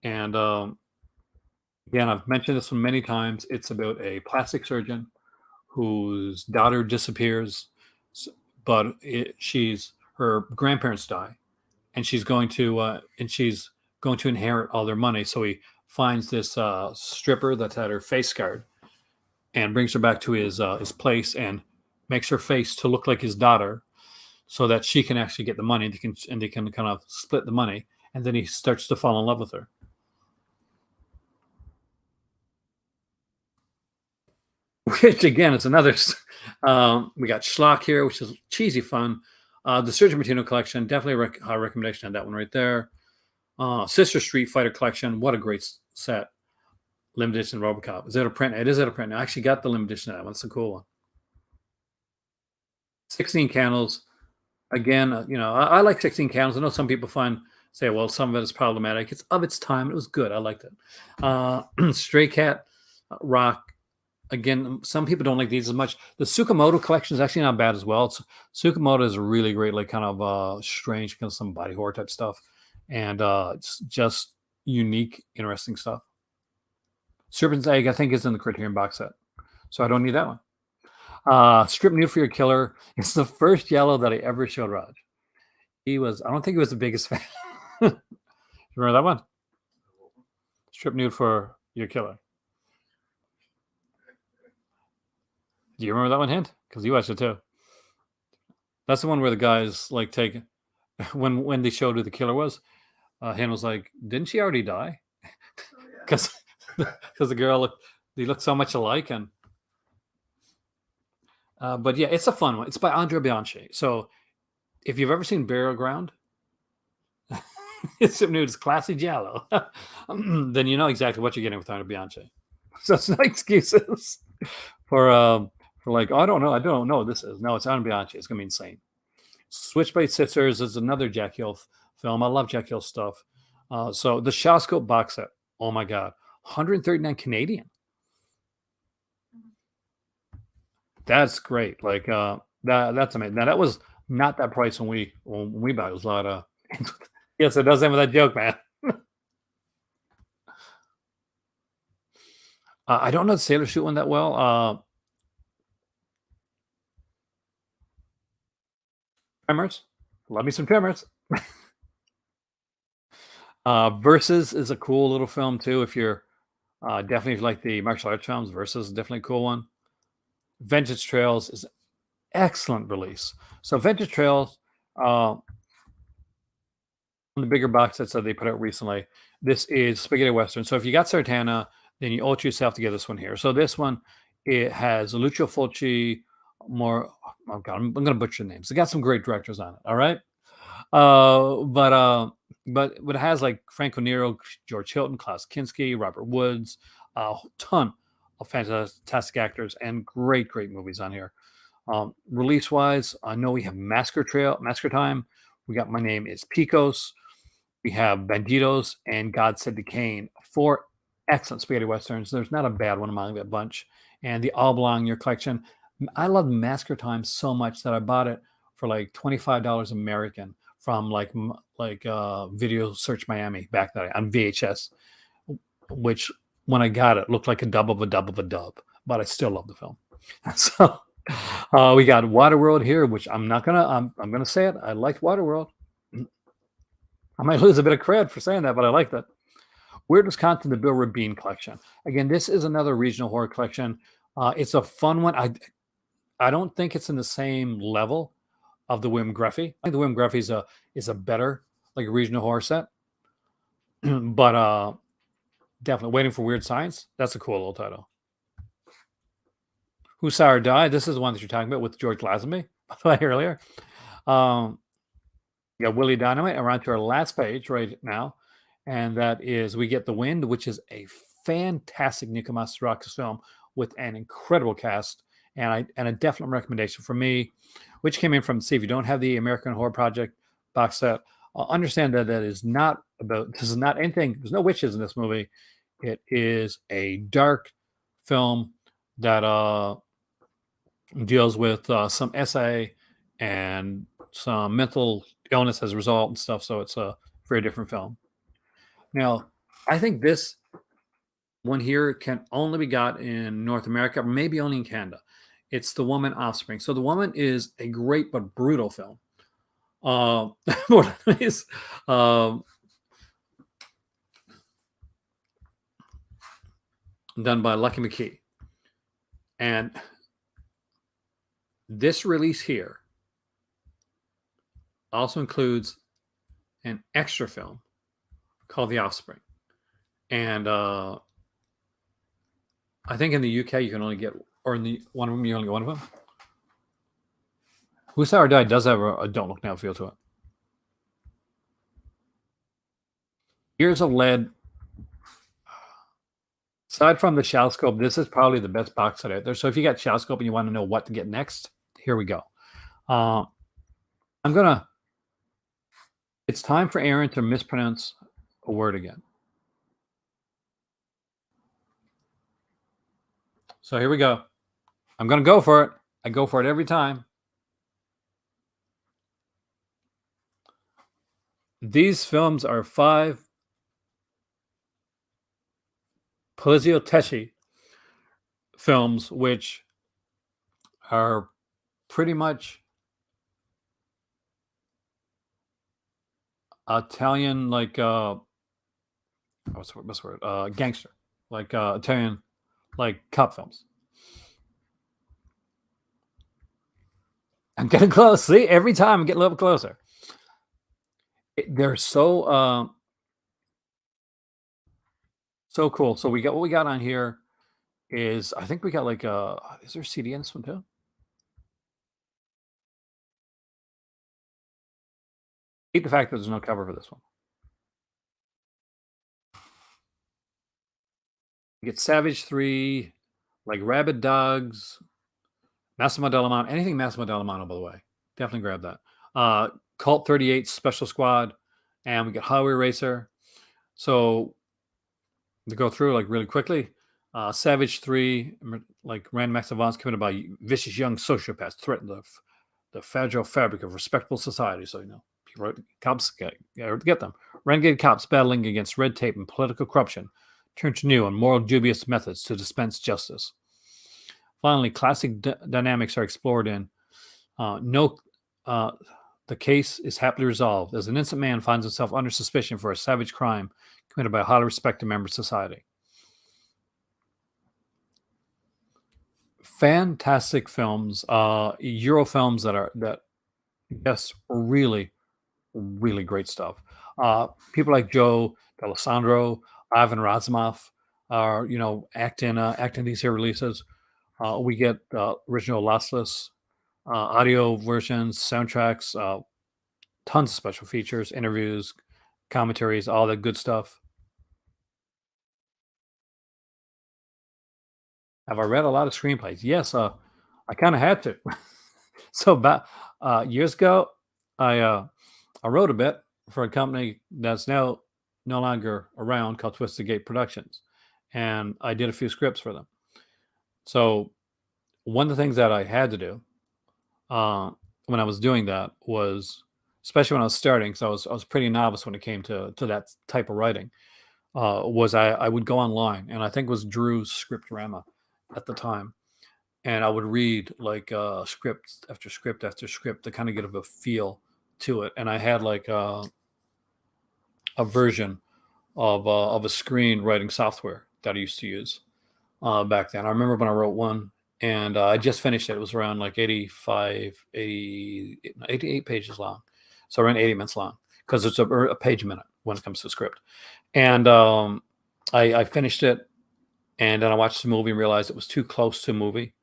And again, I've mentioned this one many times. It's about a plastic surgeon whose daughter disappears, but her grandparents die, and she's going to inherit all their money. So he finds this stripper that's had her face scarred, and brings her back to his place and makes her face to look like his daughter, so that she can actually get the money. And they can kind of split the money, and then he starts to fall in love with her. Which again is another. We got Schlock here, which is cheesy fun. The Sergio Martino collection, definitely high recommendation on that one right there. Sister Street Fighter collection, what a great set. Limited edition RoboCop. Is it a print? It is at a print. I actually got the limited edition of that one. It's a cool one. 16 Candles. Again, I like 16 Candles. I know some people say, well, some of it is problematic. It's of its time. It was good. I liked it. Stray Cat, Rock. Again, some people don't like these as much. The Tsukamoto collection is actually not bad as well. Tsukamoto is really great, like kind of strange, kind of some body horror type stuff. And it's just unique, interesting stuff. Serpent's Egg, I think, is in the Criterion box set. So I don't need that one. Strip Nude for Your Killer. It's the first Yellow that I ever showed Raj. I don't think he was the biggest fan. Remember that one? Strip Nude for Your Killer. Do you remember that one, Hint? Because you watched it too. That's the one where the guys like take when they showed who the killer was. Hint was like, "Didn't she already die?" Because the girl they look so much alike. And but yeah, it's a fun one. It's by Andrea Bianchi. So if you've ever seen Burial Ground, it's nude, it's classy giallo. Then you know exactly what you're getting with Andrea Bianchi. So it's no excuses for like, oh, I don't know what this is. No, it's Andrea Bianchi. It's gonna be insane. Switchblade Sisters is another Jack Hill film. I love Jack Hill stuff. So the Shawscope box set. Oh my god, 139 Canadian. That's great. Like that's amazing. Now that was not that price when we bought it. It was a lot of yes, it does end with that joke, man. I don't know the Sailor Suit one that well. Tremors. Love me some Tremors. Versus is a cool little film too. If you're definitely if you like the martial arts films, Versus is definitely a cool one. Vengeance Trails is an excellent release. So Vengeance Trails, on the bigger box sets that they put out recently, this is spaghetti western. So if you got Sartana, then you owe it to yourself to get this one here. So this one, it has Lucio Fulci, more. Oh God, I'm going to butcher the names. It got some great directors on it. All right, but it has like Franco Nero, George Hilton, Klaus Kinski, Robert Woods, a ton of fantastic actors and great movies on here. Release wise, I know we have Massacre Time. We got My Name is Picos. We have Bandidos and God Said to Cain. 4 excellent spaghetti westerns. There's not a bad one among that bunch. And they all belong in your collection. I love Massacre Time so much that I bought it for like $25 American from like Video Search Miami back then on VHS, which when I got it looked like a dub of a dub of a dub, but I still love the film. So we got Waterworld here, which I'm gonna say it. I liked Waterworld. I might lose a bit of cred for saying that, but I like that. Weird Wisconsin, the Bill Rabin collection. Again, this is another regional horror collection. It's a fun one. I don't think it's in the same level of the Wim Greffy. I think the Wim Greffy is a better like regional horror set. But definitely Waiting for Weird Science. That's a cool little title. Who Saw Her Die? This is the one that you're talking about with George Lazenby, by the way, earlier. We got Willie Dynamite. And we're on to our last page right now. And that is We Get the Wind, which is a fantastic Nico Mastorakis film with an incredible cast, and a definite recommendation for me, which came in from, see, if you don't have the American Horror Project box set, understand that this is not anything, there's no witches in this movie. It is a dark film that deals with some SA and some mental illness as a result and stuff. So it's a very different film. Now, I think this one here can only be got in North America, or maybe only in Canada. It's The Woman Offspring. So The Woman is a great but brutal film. What it is, done by Lucky McKee. And this release here also includes an extra film called The Offspring. And I think in the UK you can only get, or in the one of them you only get one of them. Who Saw or Die does have a Don't Look Now feel to it. Years of Lead. Aside from the Shellscope, this is probably the best box set out there. So if you got Shellscope and you want to know what to get next, here we go. It's time for Aaron to mispronounce a word again. So here we go. I'm going to go for it. I go for it every time. These films are 5 Poliziotteschi films, which are pretty much Italian, like what's the word? Gangster, like Italian, like cop films. I'm getting close. See, every time I'm getting a little closer. They're so so cool. So we got what we got on here is, I think we got like is there a CD in this one too? Hate the fact that there's no cover for this one. You get Savage 3, like Rabid Dogs, Massimo Dallamano, anything Massimo Dallamano, by the way. Definitely grab that. Cult 38 Special Squad, and we got Highway Racer. So to go through like really quickly, Savage 3, like random acts of violence committed by vicious young sociopaths threaten the fragile fabric of respectable society. So, cops get them. Renegade cops battling against red tape and political corruption turn to new and moral dubious methods to dispense justice. Finally, classic dynamics are explored in the case is happily resolved as an innocent man finds himself under suspicion for a savage crime committed by a highly respected member of society. Fantastic films, Euro films that yes, really, really great stuff. People like Joe D'Alessandro, Ivan Razumov are acting these here releases. We get original lossless audio versions, soundtracks, tons of special features, interviews, commentaries, all that good stuff. Have I read a lot of screenplays? Yes, I kind of had to. So about years ago, I wrote a bit for a company that's now no longer around called Twisted Gate Productions, and I did a few scripts for them. So one of the things that I had to do when I was doing that was, especially when I was starting, because I was pretty novice when it came to that type of writing, was I would go online, and I think it was Drew's Scriptorama at the time, and I would read like script after script after script to kind of get a feel to it. And I had like a version of a screenwriting software that I used to use back then. I remember when I wrote one, and I just finished it. It was around like 88 pages long, so around 80 minutes long, because it's a page a minute when it comes to script. And I finished it, and then I watched the movie and realized it was too close to a movie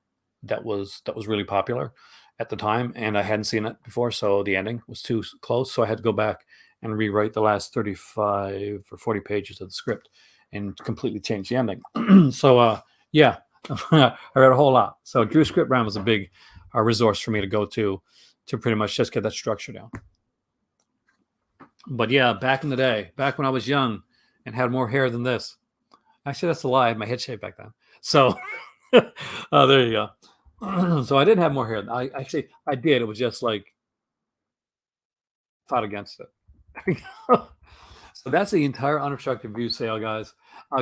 that was really popular at the time, and I hadn't seen it before, so the ending was too close. So I had to go back and rewrite the last 35 or 40 pages of the script and completely changed the ending. So yeah, I read a whole lot. So Drew Script Brown was a big resource for me to go to pretty much just get that structure down. But yeah, back in the day, back when I was young and had more hair than this. Actually, that's a lie. I had my head shaved back then. So there you go. So I didn't have more hair. I did. It was just like fought against it. So that's the entire Unobstructed View sale, guys.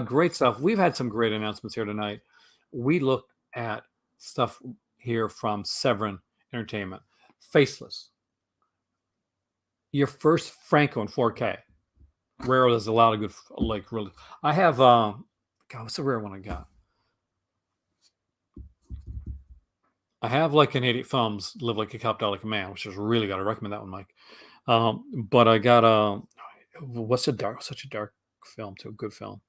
Great stuff. We've had some great announcements here tonight. We looked at stuff here from Severn Entertainment. Faceless. Your first Franco in 4K. Rare, there's a lot of good, like, really. I have, God, what's the rare one I got? I have like an 80 Films, Live Like a Cop, Die Like a Man, which is really got to recommend that one, Mike. But I got what's such a dark film too, good film.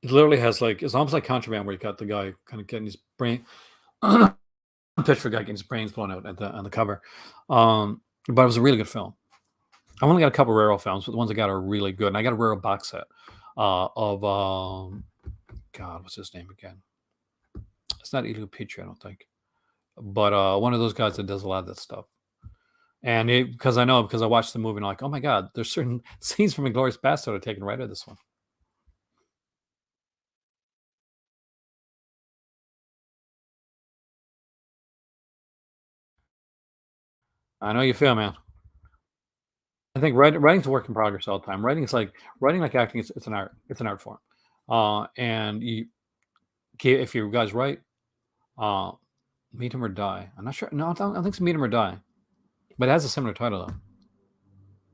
It literally has like, it's almost like Contraband, where you got the guy kind of getting his brain, pitch for a guy getting his brains blown out on the cover. But it was a really good film. I've only got a couple of Raro films, but the ones I got are really good. And I got a Raro box set of God, what's his name again? It's not Elio Petri, I don't think, but one of those guys that does a lot of that stuff. And because I watched the movie and I'm like, oh my God, there's certain scenes from Inglourious Bastard are taken right out of this one. I know you feel, man. I think writing's a work in progress all the time. Writing like acting. It's an art. It's an art form. And if you guys write, Meet Him or Die. I'm not sure. No, I don't think it's Meet Him or Die, but it has a similar title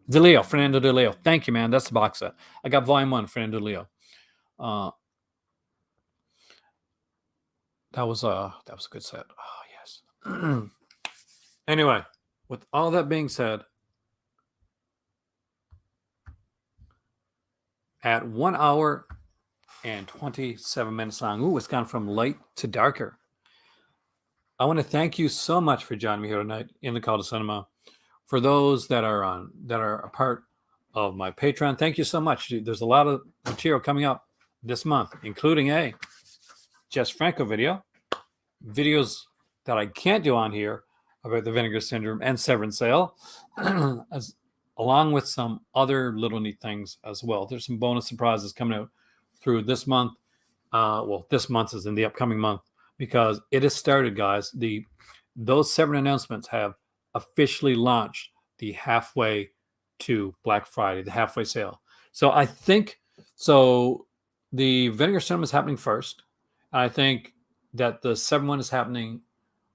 though. Fernando De Leo. Thank you, man. That's the box set. I got Volume 1, Fernando De Leo. That was a good set. Oh yes. Anyway, with all that being said, at 1 hour and 27 minutes long, ooh, it's gone from light to darker. I want to thank you so much for joining me here tonight in the Call to Cinema. For those that are a part of my Patreon, thank you so much. There's a lot of material coming up this month, including a Just Franco videos that I can't do on here about the Vinegar Syndrome and Severn sale, along with some other little neat things as well. There's some bonus surprises coming out through this month. This month is in the upcoming month, because it has started, guys. Those Severn announcements have officially launched the halfway to Black Friday, the halfway sale. So I think the Vinegar Syndrome is happening first. And I think that the Severn one is happening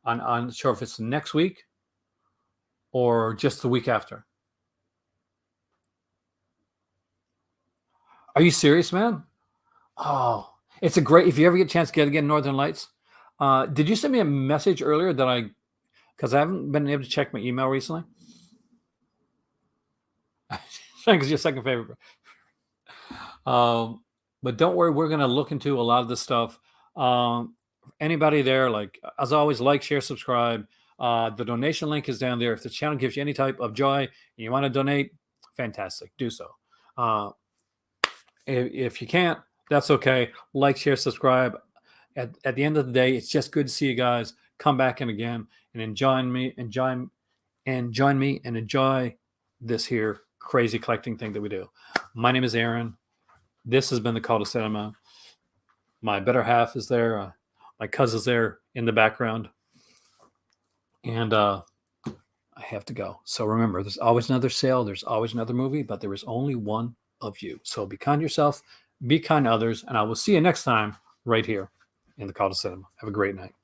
I'm not sure if it's next week or just the week after. Are you serious, man? Oh, it's a great, if you ever get a chance to get again, Northern Lights. Did you send me a message earlier because I haven't been able to check my email recently? Because your second favorite. But don't worry, we're going to look into a lot of this stuff. Anybody there, like, as always, like, share, subscribe. The donation link is down there. If the channel gives you any type of joy and you want to donate, fantastic, do so. If you can't, that's okay. Like, share, subscribe. At the end of the day, it's just good to see you guys come back in again and join me and enjoy this here crazy collecting thing that we do. My name is Aaron. This has been the Call to Cinema. My better half is there. My cousin's there in the background. And I have to go. So remember, there's always another sale. There's always another movie, but there is only one of you. So be kind to yourself, be kind to others, and I will see you next time right here in the Call to Cinema. Have a great night.